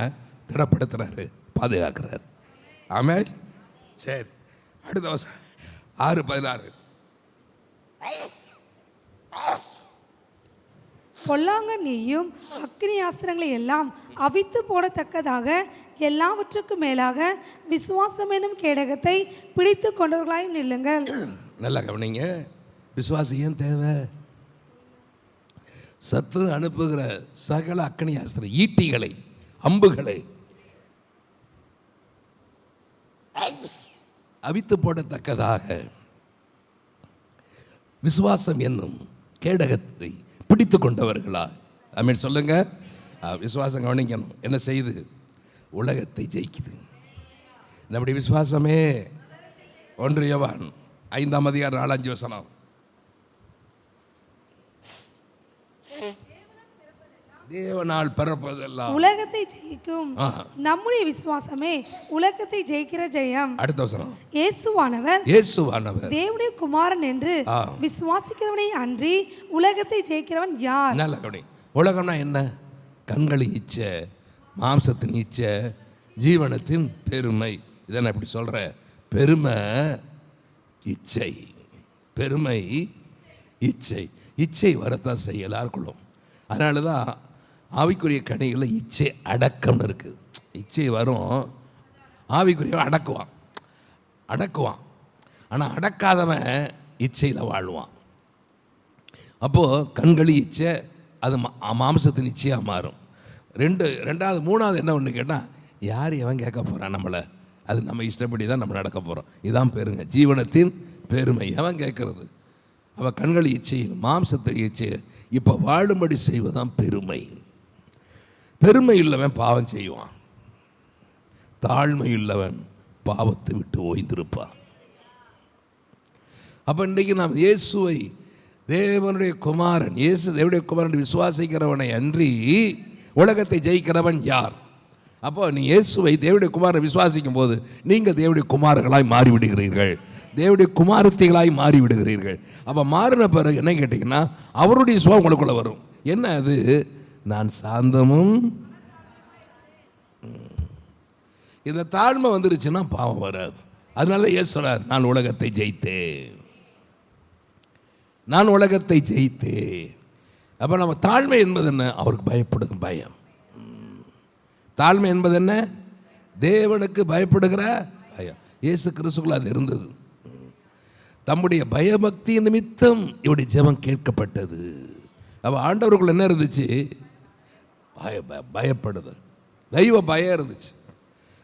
திடப்படுத்துறாரு, பாதுகாக்கிறார். ஆமென். சரி, அடுத்த வருஷம் 6:16. பொல்லாங்க நீயும் அக்னி ஆஸ்திரங்களை எல்லாம் அவித்து போடத்தக்கதாக எல்லாவற்றுக்கும் மேலாக விசுவாசம் எனும் கேடகத்தை பிடித்து கொண்டவர்களாயும் நில்லுங்கள். நல்லா கவனிங்க. விசுவாசம் ஏன் தேவை? சத்துரு அனுப்புகிற சகல அக்னி ஆஸ்திர ஈட்டிகளை, அம்புகளை அவித்து போடத்தக்கதாக விசுவாசம் என்னும் கேடகத்தை பிடித்து கொண்டவர்களா? ஆமென் சொல்லுங்க. விசுவாசம் கவனிக்கணும். என்ன செய்யுது? உலகத்தை ஜெயிக்குது. நம்முடைய விசுவாசமே 1 யோவான் 5ஆம் அதிகாரம் 4-5 வசனம். தேவனால் பிறப்பதெல்லாம் உலகத்தை ஜெயிக்கும். நம்முடைய விசுவாசமே உலகத்தை ஜெயிக்கிற ஜெயம். அடுத்த வசனம். இயேசுவானவர் தேவனுடைய குமாரன் என்று விசுவாசிக்கிறவனை அன்றி உலகத்தை ஜெயிக்கிறவன் யார்? நல்ல கவனி. உலகம்னா என்ன? கண்களின் இச்சை, மாம்சத்தின் இச்சை, ஜீவனத்தின் பெருமை. இதை நான் இப்படி சொல்கிறேன். பெருமை, இச்சை. பெருமை, இச்சை. இச்சை வரத்தான் செய்ய எல்லாருக்குள்ளும். அதனால தான் ஆவிக்குரிய கனிகளில் இச்சை அடக்கம்னு இருக்குது. இச்சை வரும், ஆவிக்குரிய அடக்குவான். ஆனால் அடக்காதவன் இச்சையில் வாழ்வான். அப்போது கண்களி இச்சை அது மாம்சத்தின் இச்சையாக மாறும். ரெண்டாவது மூணாவது என்ன ஒன்று கேட்டால், யார் எவன் கேட்க போகிறான் நம்மளை, அது நம்ம இஷ்டப்படி தான் நம்ம நடக்க போகிறோம். இதுதான் பெருங்க, ஜீவனத்தின் பெருமை. எவன் கேட்கறது? அவன் கண்களி இச்சையில் மாம்சத்தின் இச்சை இப்போ வாழும்படி செய்வதுதான் பெருமை. பெருமை இல்லவன் பாவம் செய்வான், தாழ்மை இல்லவன் பாவத்தை விட்டு ஓய்ந்திருப்பான். அப்போ இன்றைக்கு நாம் இயேசுவை தேவனுடைய குமாரன், இயேசு தேவனுடைய குமாரன் விசுவாசிக்கிறவனை அன்றி உலகத்தை ஜெயிக்கிறவன் யார்? அப்போ நீ இயேசுவை தேவனுடைய குமாரனை விசுவாசிக்கும் போது நீங்கள் தேவனுடைய குமாரர்களாய் மாறிவிடுகிறீர்கள், தேவனுடைய குமாரத்திகளாய் மாறிவிடுகிறீர்கள். அப்போ மாறின பிறகு என்ன கேட்டிங்கன்னா, அவருடைய சுவம் உங்களுக்குள்ள வரும். என்ன அது? நான் சாந்தமும், இந்த தாழ்மை வந்துருச்சுன்னா பாவம் வராது. அதனால இயேசு சொல்றார், நான் உலகத்தை ஜெயித்தேன். அப்போ நம்ம தாழ்மை என்பது என்ன? அவருக்கு பயப்படுகிற பயம். தாழ்மை என்பது என்ன? தேவனுக்கு பயப்படுகிற பயம். இயேசு கிறிஸ்துக்குள்ள அது இருந்தது. தம்முடைய பயபக்தி நிமித்தம் இவருடைய ஜெபம் கேட்கப்பட்டது. அப்போ ஆண்டவருக்குள்ள என்ன இருந்துச்சு? பயப்படுதல், தெய்வ பயம் இருந்துச்சு.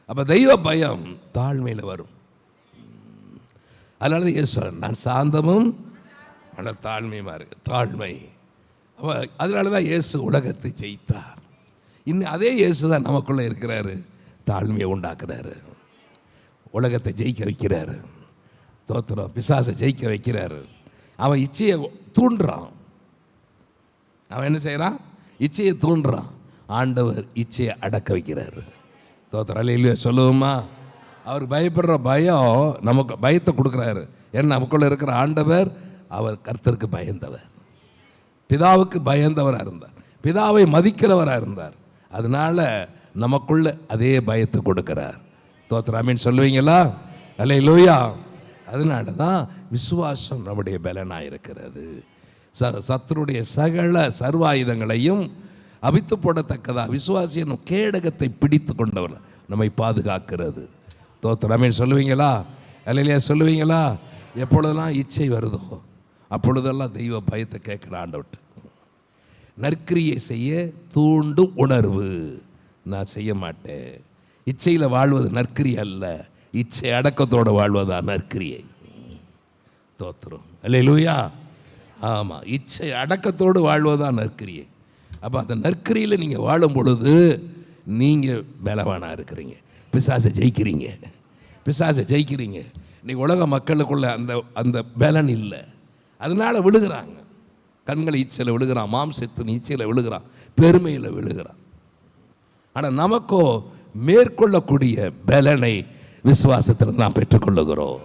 அப்போ தெய்வ பயம் தாழ்மையில் வரும். அதனால இயேசு நான் சாந்தமும் ஆனால் தாழ்மையுமா இருக்கு, தாழ்மை. அப்போ அதனால தான் இயேசு உலகத்தை ஜெயித்தார். இன்னும் அதே இயேசு தான் நமக்குள்ளே இருக்கிறாரு, தாழ்மையை உண்டாக்குறாரு, உலகத்தை ஜெயிக்க வைக்கிறாரு. தோத்திரம், பிசாசை ஜெயிக்க வைக்கிறாரு. அவன் இச்சையை தூண்டுறான். அவன் என்ன செய்கிறான்? இச்சையை தூண்டுறான். ஆண்டவர் இச்சையை அடக்க வைக்கிறாரு. தோத்திரம், அல்லேலூயா சொல்லுவோமா? அவருக்கு பயப்படுற பயம் நமக்கு பயத்தை கொடுக்குறாரு. ஏன்னா நமக்குள்ளே இருக்கிற ஆண்டவர் அவர் கர்த்தருக்கு பயந்தவர், பிதாவுக்கு பயந்தவராக இருந்தார், பிதாவை மதிக்கிறவராக இருந்தார். அதனால நமக்குள்ள அதே பயத்தை கொடுக்கிறார். தோத்திரம், ஆமென் சொல்லுவீங்களா? அல்லேலூயா. அதனால தான் விசுவாசம் நம்முடைய பலனாக இருக்கிறது. சத்துருடைய சகல சர்வாயுதங்களையும் அவித்து போடத்தக்கதா விசுவாசியின் கேடகத்தை பிடித்து கொண்டவர் நம்மை பாதுகாக்கிறது. தோத்திரம், ஆமென் சொல்லுவீங்களா? அல்லேலூயா சொல்லுவீங்களா? எப்பொழுதெல்லாம் இச்சை வருதோ அப்பொழுதெல்லாம் தெய்வ பயத்தை கேட்குற ஆண்டவர்கிட்ட. நற்கிரியை செய்ய தூண்டும் உணர்வு, நான் செய்ய மாட்டேன். இச்சையில் வாழ்வது நற்கிரியை அல்ல, இச்சை அடக்கத்தோடு வாழ்வதா நற்கிரியை. தோத்திரம், அல்லேலூயா. ஆமாம், இச்சை அடக்கத்தோடு வாழ்வதான் நற்கிரியை. அப்போ அந்த நற்கிரியில் நீங்கள் வாழும் பொழுது நீங்கள் பலவானாக இருக்கிறீங்க, பிசாசை ஜெயிக்கிறீங்க. இன்றைக்கி உலக மக்களுக்குள்ள அந்த பலன் இல்லை. அதனால் விழுகிறாங்க. கண்கள் இச்சையில் விழுகிறான், மாம்சத்தின் இச்சையில் விழுகிறான், பெருமையில் விழுகிறான். ஆனால் நமக்கோ மேற்கொள்ளக்கூடிய பலனை விசுவாசத்தில் நாம் பெற்றுக்கொள்ளுகிறோம்.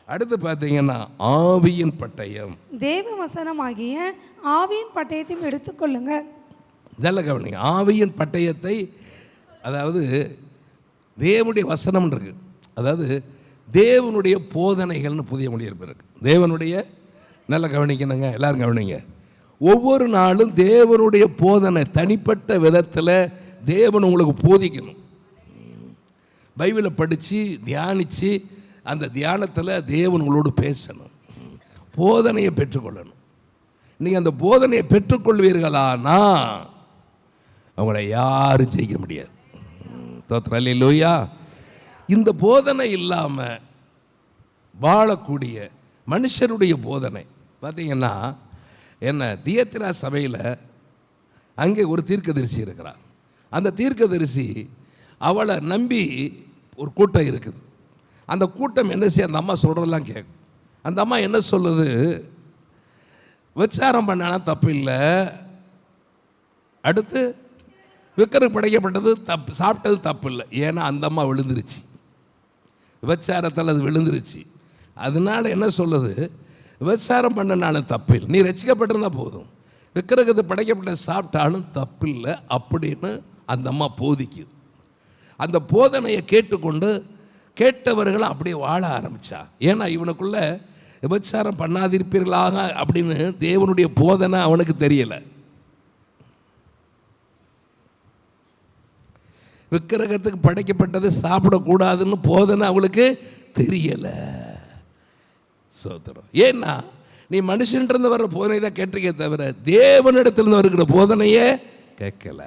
அடுத்து பார்த்தீங்கன்னா ஆவியின் பட்டயம், தேவ வசனமாகிய ஆவியின் பட்டயத்தையும் எடுத்துக்கொள்ளுங்க. நல்ல கவனிங்க. ஆவியின் பட்டயத்தை, அதாவது தேவனுடைய வசனம் இருக்கு, அதாவது தேவனுடைய போதனைகள்னு புதிய மொழிபெயர்ப்பு இருக்கு. தேவனுடைய, நல்ல கவனிக்கணுங்க, எல்லாரும் கவனிங்க. ஒவ்வொரு நாளும் தேவனுடைய போதனை தனிப்பட்ட விதத்தில் தேவன் உங்களுக்கு போதிக்கணும். பைபிளை படித்து தியானித்து அந்த தியானத்தில் தேவன் உங்களோடு பேசணும், போதனையை பெற்றுக்கொள்ளணும். நீங்கள் அந்த போதனையை பெற்றுக்கொள்வீர்களானா அவங்கள யாரும் ஜெயிக்க முடியாது. தோத்திரம், அல்லேலூயா. இந்த போதனை இல்லாமல் வாழக்கூடிய மனுஷருடைய போதனை பார்த்தீங்கன்னா என்ன, தியத்திரா சபையில் அங்கே ஒரு தீர்க்கதரிசி இருக்கிறார். அந்த தீர்க்கதரிசி அவளை நம்பி ஒரு கூட்டம் இருக்குது. அந்த கூட்டம் என்ன செய்ய, அந்த அம்மா சொல்கிறதெல்லாம் கேட்கும். அந்த அம்மா என்ன சொல்லுது, விசாரம் பண்ணானா தப்பு இல்லை, அடுத்து விக்கிரகம் படைக்கப்பட்டது தப்பு, சாப்பிட்டது தப்பு இல்லை. ஏன்னா அந்த அம்மா விழுந்துருச்சு, விபச்சாரத்தில் அது விழுந்துருச்சு. அதனால என்ன சொல்லுது, விபச்சாரம் பண்ணனாலும் தப்பு இல்லை, நீ ரசிக்கப்பட்டிருந்தா போதும், விக்கிரகத்தை படைக்கப்பட்ட சாப்பிட்டாலும் தப்பு இல்லை அப்படின்னு அந்த அம்மா போதிக்குது. அந்த போதனையை கேட்டுக்கொண்டு கேட்டவர்கள் அப்படியே வாழ ஆரம்பித்தா. ஏன்னா இவனுக்குள்ள விபச்சாரம் பண்ணாதிருப்பீர்களாக அப்படின்னு தேவனுடைய போதனை அவனுக்கு தெரியலை. விக்கிரகத்துக்கு படைக்கப்பட்டது சாப்பிடக்கூடாதுன்னு போதனை அவளுக்கு தெரியலை. சோத்திரம். ஏன்னா நீ மனுஷன்றது வர்ற போதனை தான் கேட்டிருக்கே தவிர தேவனிடத்திலிருந்து வருகிற போதனையே கேட்கல.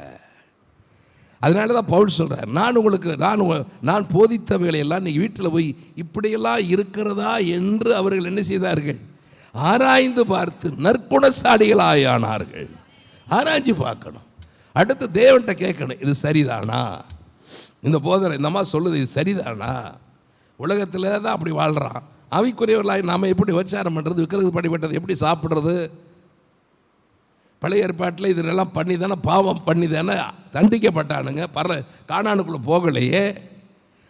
அதனால தான் பவுல் சொல்கிறார், நான் போதித்தவைகளை எல்லாம் நீங்கள் வீட்டில் போய் இப்படியெல்லாம் இருக்கிறதா என்று அவர்கள் என்ன செய்தார்கள்? ஆராய்ந்து பார்த்து நற்குணசாலிகளாயானார்கள். ஆராய்ச்சி பார்க்கணும். அடுத்து தேவன்கிட்ட கேட்கணும், இது சரிதானா? இந்த போதனை இந்த அம்மா சொல்லுது, இது சரிதானா? உலகத்தில் தான் அப்படி வாழ்கிறான். ஆவிக்குரியவர்களாக நாம் எப்படி விபச்சாரம் பண்ணுறது, விக்கிரகத்துக்கு படிப்பட்டது எப்படி சாப்பிட்றது? பழைய ஏற்பாட்டில் இதெல்லாம் பண்ணி தானே, பாவம் பண்ணி தானே தண்டிக்கப்பட்டானுங்க. கானானுக்குள்ளே போகலையே.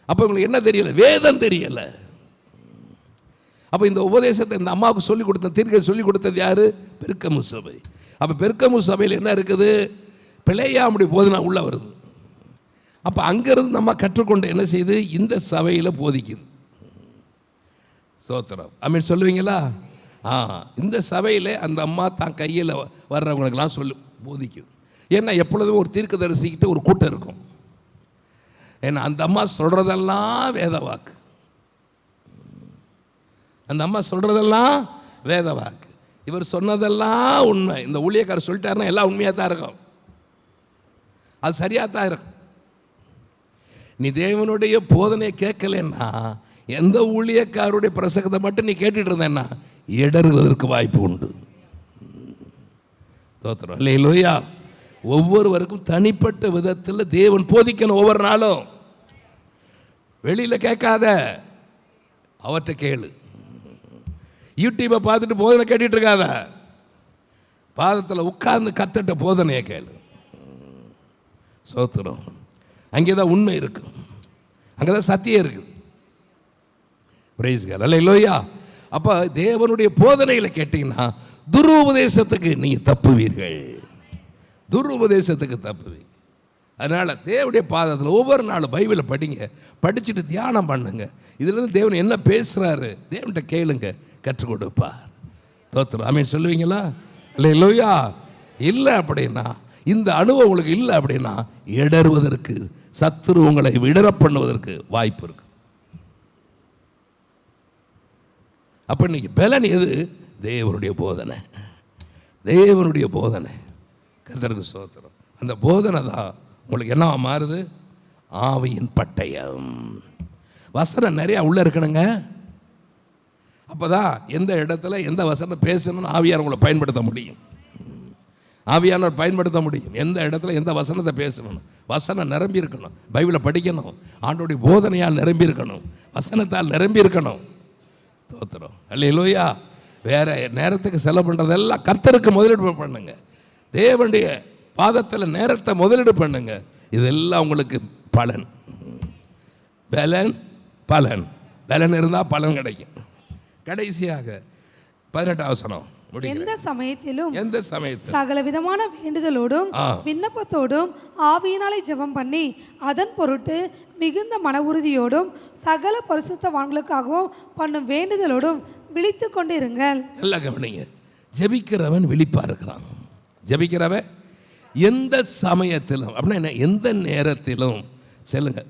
அப்போ உங்களுக்கு என்ன தெரியலை? வேதம் தெரியலை. அப்போ இந்த உபதேசத்தை இந்த அம்மாவுக்கு சொல்லிக் கொடுத்த தீர்க்க சொல்லிக் கொடுத்தது யார்? பெருக்கமு சபை. அப்போ பெருக்கமு சபையில் என்ன இருக்குது? பிழையாமுடி போதனை உள்ள வருது. அப்போ அங்கேருந்து நம்ம கற்றுக்கொண்டு என்ன செய்யுது? இந்த சபையில் போதிக்குது. சோத்திரம். அமீன் சொல்லுவீங்களா? இந்த சபையில் அந்த அம்மா தான் கையில் வர்றவங்களுக்கெல்லாம் சொல்லி போதிக்குது. ஏன்னா எப்பொழுதும் ஒரு தீர்க்கதரிசிக்கிட்டு ஒரு கூட்டம் இருக்கும். ஏன்னா அந்த அம்மா சொல்கிறதெல்லாம் வேத வாக்கு. அந்த அம்மா சொல்கிறதெல்லாம் வேத வாக்கு. இவர் சொன்னதெல்லாம் உண்மை. இந்த ஊழியக்காரர் சொல்லிட்டாருன்னா எல்லாம் உண்மையாக தான் இருக்கும். அது சரியாக தான் இருக்கும். நீ தேவனுடைய போதனையை கேட்கலன்னா, எந்த ஊழியக்காரருடைய பிரசங்கத்தை மட்டும் நீ கேட்டுட்டு இருந்தேன்னா இடறுவதற்கு வாய்ப்பு உண்டு. தோத்திரம் இல்லையா? ஒவ்வொருவருக்கும் தனிப்பட்ட விதத்தில் தேவன் போதிக்கணும். ஒவ்வொரு நாளும் வெளியில் கேட்காத, அவற்றை கேளு. யூடியூப்பை பார்த்துட்டு போதனை கேட்டுட்டு இருக்காத, பாதத்தில் உட்கார்ந்து கத்துட்ட போதனையை கேளு. சோத்திரம். அங்கே தான் உண்மை இருக்கு, அங்கே தான் சத்தியம் இருக்குது. Praise God. அல்லேலூயா. அப்போ தேவனுடைய போதனைகளை கேட்டீங்கன்னா துருபதேசத்துக்கு நீங்கள் தப்புவீர்கள். துருபதேசத்துக்கு தப்புவீங்க. அதனால் தேவனுடைய பாதத்தில் ஒவ்வொரு நாளும் பைபிளை படிங்க, படிச்சுட்டு தியானம் பண்ணுங்க. இதுலேருந்து தேவன் என்ன பேசுகிறாரு தேவன்கிட்ட கேளுங்க, கற்றுக் கொடுப்பார். தோத்திரம். ஆமென் சொல்லுவீங்களா? அல்லேலூயா. இல்லை அப்படின்னா, இந்த அனுபவம் உங்களுக்கு இல்லை அப்படின்னா இடறுவதற்கு, சத்துரு உங்களை இடர பண்ணுவதற்கு வாய்ப்பு இருக்கு. அப்போ இன்னைக்கு பலன் எது? தேவனுடைய போதனை. தேவனுடைய போதனை. கர்த்தருக்கு ஸ்தோத்திரம். அந்த போதனை தான் உங்களுக்கு என்னவா மாறுது? ஆவியின் பட்டயம். வசனம் நிறையா உள்ளே இருக்கணுங்க. அப்போ தான் எந்த இடத்துல எந்த வசனம் பேசணும்னு ஆவியார் உங்களை பயன்படுத்த முடியும். ஆவியானவர் பயன்படுத்த முடியும். எந்த இடத்துல எந்த வசனத்தை பேசணும். வசனம் நிரம்பி இருக்கணும். பைபிளை படிக்கணும். ஆண்டோடைய போதனையால் நிரம்பி இருக்கணும். வசனத்தால் நிரம்பி இருக்கணும். தோத்திரம். அல்லேலூயா. வேற நேரத்துக்கு செலவு பண்ணுறதெல்லாம் கர்த்தருக்கு முதலீடு பண்ணுங்க. தேவனுடைய பாதத்தில் நேரத்தை முதலீடு பண்ணுங்க. இதெல்லாம் உங்களுக்கு பலன். பலன் பலன் பலன் இருந்தால் பலன் கிடைக்கும். கடைசியாக 18 வசனம். எந்த சமயத்திலும் சகல விதமான வேண்டுதலோடும் விண்ணப்பத்தோடும் ஆவியினாலே ஜெபம் பண்ணி அதன் பொருட்டு மிகுந்த மன உறுதியோடும் சகல பரிசுத்தவான்களுக்காகவும் பண்ணும் வேண்டுதலோடும் விழித்து கொண்டு இருங்கள். எல்லாம் கவனிங்க. ஜெபிக்கிறவன் விழிப்பா இருக்கிறான். ஜெபிக்கிறவன் எந்த சமயத்திலும் அப்படின்னா என்ன? எந்த நேரத்திலும் சொல்லுங்க,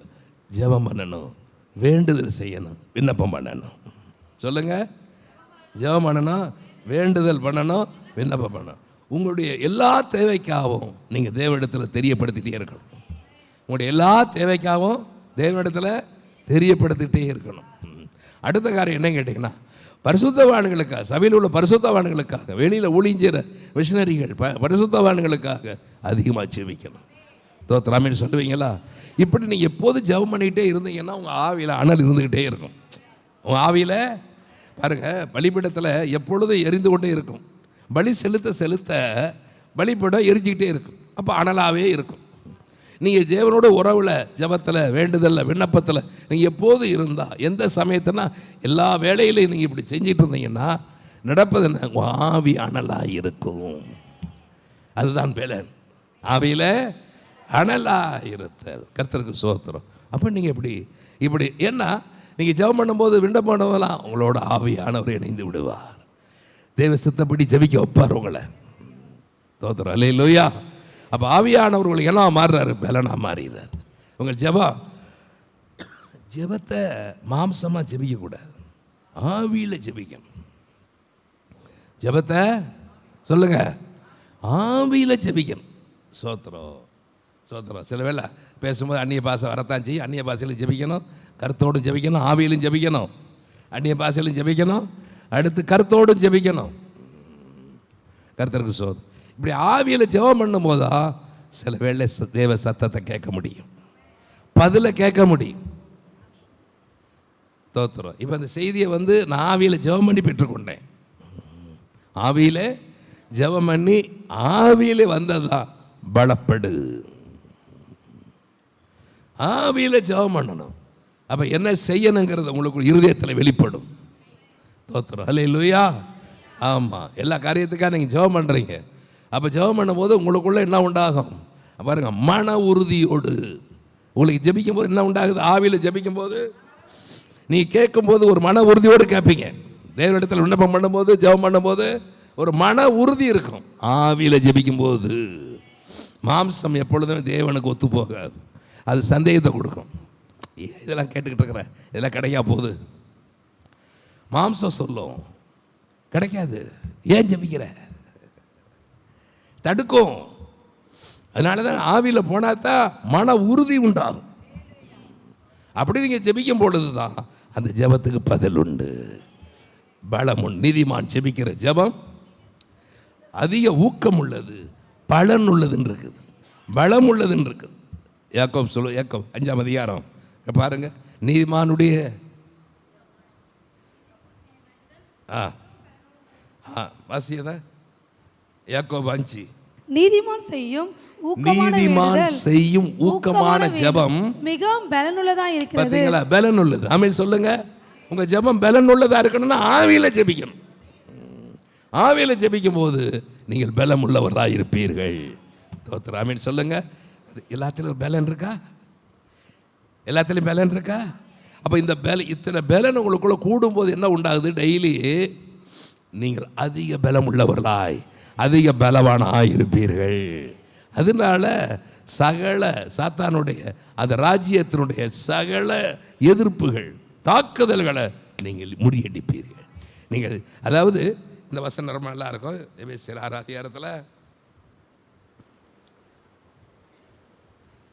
ஜெபம் பண்ணணும், வேண்டுதல் செய்யணும், விண்ணப்பம் பண்ணணும். சொல்லுங்க, ஜெபம் பண்ணணும், வேண்டுதல் பண்ணணும், விண்ணப்பம் பண்ணணும். உங்களுடைய எல்லா தேவைக்காகவும் நீங்கள் தேவனிடத்தில் தெரியப்படுத்திகிட்டே இருக்கணும். உங்களுடைய எல்லா தேவைக்காகவும் தேவனிடத்தில் தெரியப்படுத்திக்கிட்டே இருக்கணும். அடுத்த காரியம் என்ன கேட்டிங்கன்னா, பரிசுத்தவான்களுக்காக, சபையில் உள்ள பரிசுத்தவான்களுக்காக, வெளியில் ஒளிஞ்சிற மிஷனரிகள் பரிசுத்தவான்களுக்காக அதிகமாக ஜெபிக்கணும். தோத்திராமின்னு சொல்லுவீங்களா? இப்படி நீங்கள் எப்போது ஜெபம் பண்ணிக்கிட்டே இருந்தீங்கன்னா உங்கள் ஆவியில் அனல் இருந்துக்கிட்டே இருக்கும். உங்கள் ஆவியில் பாருங்கள், பலிபீடத்தில் எப்பொழுதும் எரிந்து கொண்டே இருக்கும். பலி செலுத்த செலுத்த பலிபீடம் எரிஞ்சிக்கிட்டே இருக்கும். அப்போ அனலாகவே இருக்கும். நீங்கள் தேவனோட உறவில், ஜபத்தில், வேண்டுதலில், விண்ணப்பத்தில் நீங்கள் எப்போது இருந்தால், எந்த சமயத்துனா எல்லா வேலையிலையும் நீங்கள் இப்படி செஞ்சிட்டு இருந்தீங்கன்னா நடப்பது என்ன? உங்கள் ஆவி அனலாக இருக்கும். அதுதான் பலன். ஆவியில் அனலாக இருத்தல். கர்த்தருக்கு ஸ்தோத்திரம். அப்போ நீங்கள் இப்படி ஏன்னா நீங்கள் ஜெபம் பண்ணும்போது விண்ணப்பம் பண்ணும்போதெல்லாம் உங்களோட ஆவியானவர் இணைந்து விடுவார். தேவ சித்தப்படி ஜெபிக்க வைப்பார் உங்களை. தோத்திரம் அல்லேலூயா. அப்போ ஆவியானவர் உங்களுக்கு என்ன மாறுறாரு? பலனா மாறிடுறார். உங்கள் ஜெபத்தை மாம்சமாக ஜெபிக்கக்கூடாது, ஆவியில் ஜெபிக்கணும். ஜெபத்தை சொல்லுங்க, ஆவியில் ஜெபிக்கணும். சோத்திரம் சோத்திரம். சில வேளை பேசும்போது அந்நிய பாஷை வரத்தான் செய்யும். அந்நிய பாஷையிலும் ஜெபிக்கணும், கருத்தோடும் ஜெபிக்கணும், ஆவியிலும் ஜெபிக்கணும், அந்நிய பாஷையிலும் ஜெபிக்கணும், அடுத்து கருத்தோடும் ஜெபிக்கணும். கருத்தருக்கு சோதம். இப்படி ஆவியில் ஜெபம் பண்ணும் போதுதான் சில வேளை தேவ சத்தத்தை கேட்க முடியும், பதிலை கேட்க முடியும். தோத்திரம். இப்போ அந்த செய்தியை நான் ஆவியில் ஜெபம் பண்ணி பெற்றுக்கொண்டேன். ஆவியில் ஜெபம் பண்ணி ஆவியில் வந்தது தான் பலப்படு. ஆவியில் ஜெபம் பண்ணணும். அப்போ என்ன செய்யணுங்கிறது உங்களுக்கு இருதயத்தில் வெளிப்படும். தோத்திரம் அல்லேலூயா. ஆமாம், எல்லா காரியத்துக்காக நீங்கள் ஜெபம் பண்ணுறீங்க. அப்போ ஜெபம் பண்ணும்போது உங்களுக்குள்ள என்ன உண்டாகும் பாருங்க, மன உறுதியோடு. உங்களுக்கு ஜெபிக்கும் போது என்ன உண்டாகுது? ஆவியில் ஜெபிக்கும் போது நீ கேட்கும்போது ஒரு மன உறுதியோடு கேட்பீங்க. தேவனிடத்தில் விண்ணப்பம் பண்ணும்போது ஜெபம் பண்ணும்போது ஒரு மன உறுதி இருக்கும். ஆவியில் ஜெபிக்கும் போது மாம்சம் எப்பொழுதுமே தேவனுக்கு ஒத்து போகாது, அது சந்தேகத்தை கொடுக்கும். இதெல்லாம் கேட்டுக்கிட்டு இருக்கிறேன், இதெல்லாம் கிடைக்கா போகுது. மாம்சம் சொல்லும் கிடைக்காது, ஏன் ஜெபிக்கிற, தடுக்கும். அதனால தான் ஆவியில் போனால் தான் மன உறுதி உண்டாகும். அப்படி நீங்கள் ஜெபிக்கும் பொழுது தான் அந்த ஜெபத்துக்கு பதில் உண்டு, பலம் உண்டு. நீதிமான் ஜெபிக்கிற ஜெபம் அதிக ஊக்கம் உள்ளது, பலன் உள்ளதுன்னு இருக்குது, பலம் உள்ளதுன்னு இருக்குது. யாக்கோப் சொல்லு, யாக்கோப் 5ஆம் அதிகாரம் பாருங்க. நீதிமானுடைய வாசியதா யாக்கோப் 5. நீதிமான் செய்யும் ஊக்கமான ஜெபம் மிகவும் பலனுள்ளதா இருக்கிறது. பாத்தீங்களா? பலன் உள்ளது. ஆமென் சொல்லுங்க. உங்க ஜெபம் பலன் உள்ளதா இருக்கணும்னா ஆவியில ஜெபிக்கணும். ஆவியில ஜெபிக்கும் போது நீங்கள் பலம் உள்ளவர்களாக இருப்பீர்கள். தோத்திரம். ஆமென் சொல்லுங்க. எல்லாத்திலும் பலன் இருக்கா? எல்லாத்திலும் பலன் இருக்கா? அப்போ இந்த இத்தனை பலன் உங்களுக்குள்ள கூடும்போது என்ன உண்டாகுது? டெய்லி நீங்கள் அதிக பலம் உள்ளவர்களாய், அதிக பலவானாய் இருப்பீர்கள். அதனால சகல சாத்தானுடைய அந்த ராஜ்யத்தினுடைய சகல எதிர்ப்புகள், தாக்குதல்களை நீங்கள் முறியடிப்பீர்கள். நீங்கள் அதாவது இந்த வசனம் நல்லா இருக்கும். எபேசியர் 6 அதிகாரத்தில்,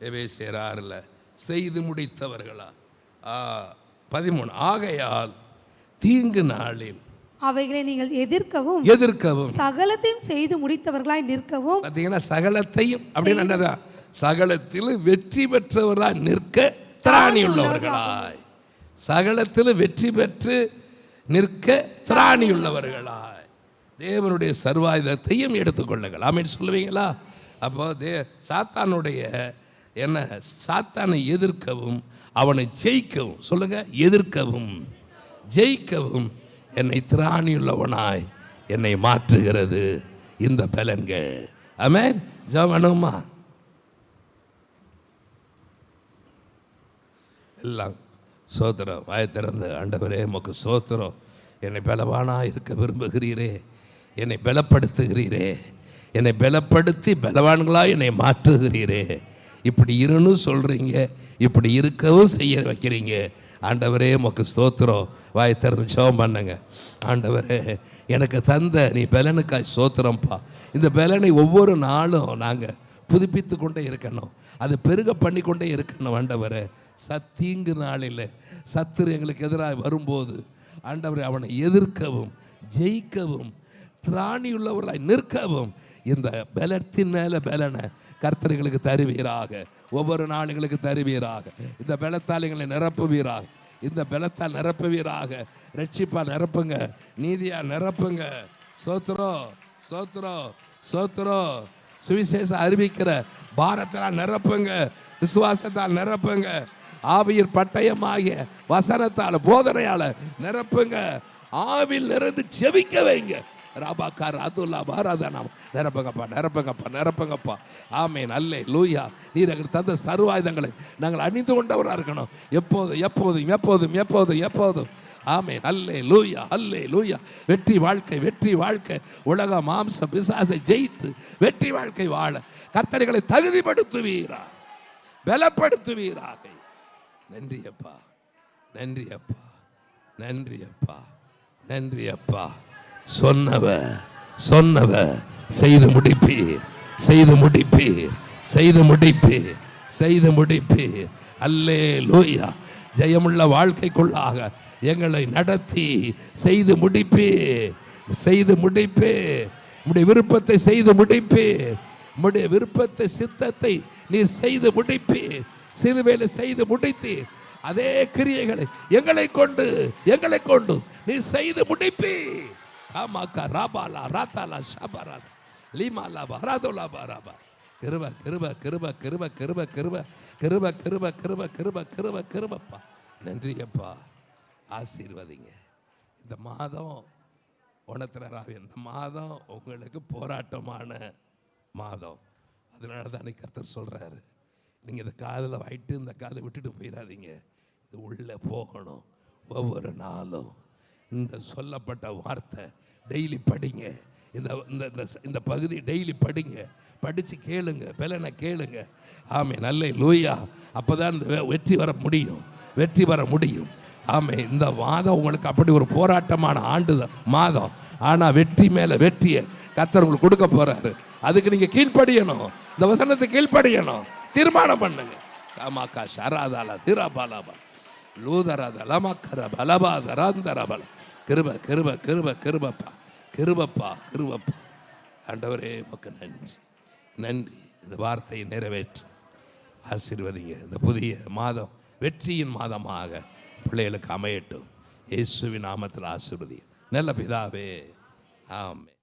எபேசியர் 6 செய்து முடித்தவர்களா 13 ஆகையால் தீங்கு நாளில் அவைகளை நீங்கள் எதிர்க்கவும் சகலத்தையும் செய்து முடித்தவர்களாய் நிற்கவும். பார்த்தீங்கன்னா சகலத்தையும் அப்படின்னு என்னதான், சகலத்தில் வெற்றி பெற்றவர்களாய் நிற்க திராணி உள்ளவர்களாய், சகலத்தில் வெற்றி பெற்று நிற்க திராணி உள்ளவர்களாய் தேவனுடைய சர்வாயுதத்தையும் எடுத்துக்கொள்ளுங்கள். ஆமென் சொல்லுவீங்களா? அப்போ சாத்தானுடைய என்ன, சாத்தானை எதிர்க்கவும் அவனை ஜெயிக்கவும். சொல்லுங்க, எதிர்க்கவும் ஜெயிக்கவும் என்னை திராணியுள்ளவனாய் என்னை மாற்றுகிறது இந்த பலன்கள். ஆமென். ஜெபமா எல்லாம் சோத்திரம். வாயை திறந்து, ஆண்டவரே உமக்கு சோத்திரம், என்னை பலவானா இருக்க விரும்புகிறீரே, என்னை பலப்படுத்துகிறீரே, என்னை பலப்படுத்தி பலவான்களாக என்னை மாற்றுகிறீரே. இப்படி இருன்னு சொல்கிறீங்க, இப்படி இருக்கவும் செய்ய வைக்கிறீங்க. ஆண்டவரே உமக்கு ஸ்தோத்திரம். வாயை திறந்து ஜெபம் பண்ணுங்க. ஆண்டவரே எனக்கு தந்த நீ பலனுக்காய் ஸ்தோத்திரம்ப்பா. இந்த பலனை ஒவ்வொரு நாளும் நாங்கள் புதுப்பித்து கொண்டே இருக்கணும், அது பெருக பண்ணி கொண்டே இருக்கணும். ஆண்டவரே தீங்கு நாளில் சத்துரு எங்களுக்கு எதிராக வரும்போது ஆண்டவரே அவனை எதிர்க்கவும் ஜெயிக்கவும் திராணியுள்ளவர்களாய் நிற்கவும் இந்த பலத்தின் மேலே பலனை கர்த்தர்களுக்கு தருவீராக, ஒவ்வொரு நாளுங்களுக்கு தருவீராக. இந்த பலத்தால் எங்களை நிரப்புவீராக, இந்த பலத்தால் நிரப்புவீராக. ரட்சிப்பால் நிரப்புங்க, நீதியால் நிரப்புங்க. சோத்திரம் சோத்திரம் சோத்திரம். சுவிசேஷம் அறிவிக்கிற பாரத்தால் நிரப்புங்க, விசுவாசத்தால் நிரப்புங்க, ஆவியின் பட்டயமாகிய வசனத்தால் போதனையால் நிரப்புங்க. ஆவில் நிறைந்து ஜெபிக்க வைங்க. ராபாக்கா ராதுல்லா பாராதனாம். நிரப்புங்கப்பா, நிரப்புங்கப்பா, நிரப்புங்கப்பா. ஆமேன். அல்லே லூயா. நீர் எங்களுக்கு தந்த சர்வாயுதங்களை நாங்கள் அணிந்து கொண்டவராக இருக்கணும். எப்போதும் எப்போதும் எப்போதும் எப்போதும் எப்போதும். ஆமேன். அல்லே லூயா, அல்லே லூயா. வெற்றி வாழ்க்கை, வெற்றி வாழ்க்கை. உலக மாம்ச பிசாசை ஜெயித்து வெற்றி வாழ்க்கை வாழ கர்த்தர்களை தகுதிப்படுத்துவீரா, பலப்படுத்துவீராக. நன்றி அப்பா, நன்றி அப்பா, நன்றி அப்பா, நன்றி அப்பா. சொன்னவ செய்து முடிப்பீர், செய்து முடிப்பீர், செய்து முடிப்பீர், செய்து முடிப்பீர். அல்லே லூயா. ஜெயமுள்ள வாழ்க்கைக்குள்ளாக எங்களை நடத்தி செய்து முடிப்பீர், செய்து முடிப்பீர். உம்முடைய விருப்பத்தை செய்து முடிப்பீர், உம்முடைய விருப்பத்தை சித்தத்தை நீர் செய்து முடிப்பீர். சிலுவையில் செய்து முடித்தீர். அதே கிரியைகளை எங்களை கொண்டு நீ செய்து முடிப்பீர். ஆமாக்கா ராபாலா ராத்தாலா ஷபரா லீமாலா பராதோலா பராபா. கிருப கிருப கிருப கிருப கிருப கிருப கிருப கிருப கிருப கிருப கிருப கிருபப்பா. நன்றி அப்பா. ஆசீர்வதிங்க. இந்த மாதம் உணர்த்துறாவே, இந்த மாதம் உங்களுக்கு போராட்டமான மாதம். அதனால தான் கர்த்தர் சொல்றாரு, நீங்கள் இந்த காதில் வாயிட்டு இந்த காதை விட்டுட்டு போயிடாதீங்க. இது உள்ளே போகணும். ஒவ்வொரு நாளும் இந்த சொல்லப்பட்ட வார்த்தை டெய்லி படிங்க. இந்த இந்த பகுதி டெய்லி படிங்க, படித்து கேளுங்க, பலனை கேளுங்க. ஆமே. நல்ல லூயா. அப்போ தான் இந்த வெற்றி வர முடியும், வெற்றி வர முடியும். ஆமே. இந்த மாதம் உங்களுக்கு அப்படி ஒரு போராட்டமான ஆண்டு மாதம். ஆனால் வெற்றி மேலே வெற்றியை கர்த்தர் உங்களுக்கு கொடுக்க போகிறாரு. அதுக்கு நீங்கள் கீழ்ப்படியணும், இந்த வசனத்தை கீழ்ப்படியணும், தீர்மானம் பண்ணுங்க. காமாக்கா ஷராதாலா திராபாலாபா லூதராத லமக்கர பலபாத ராந்தரபல. கிருப கிருப கிருப கிருபப்பா, கிருபப்பா, கிருபப்பா. ஆண்டவரே உமக்கு நன்றி, நன்றி. இந்த வார்த்தையை நிறைவேற்று, ஆசீர்வதிங்க. இந்த புதிய மாதம் வெற்றியின் மாதமாக பிள்ளைகளுக்கு அமையட்டும். இயேசுவின் நாமத்தில் ஆசீர்வதி. நல்ல பிதாவே, ஆமென்.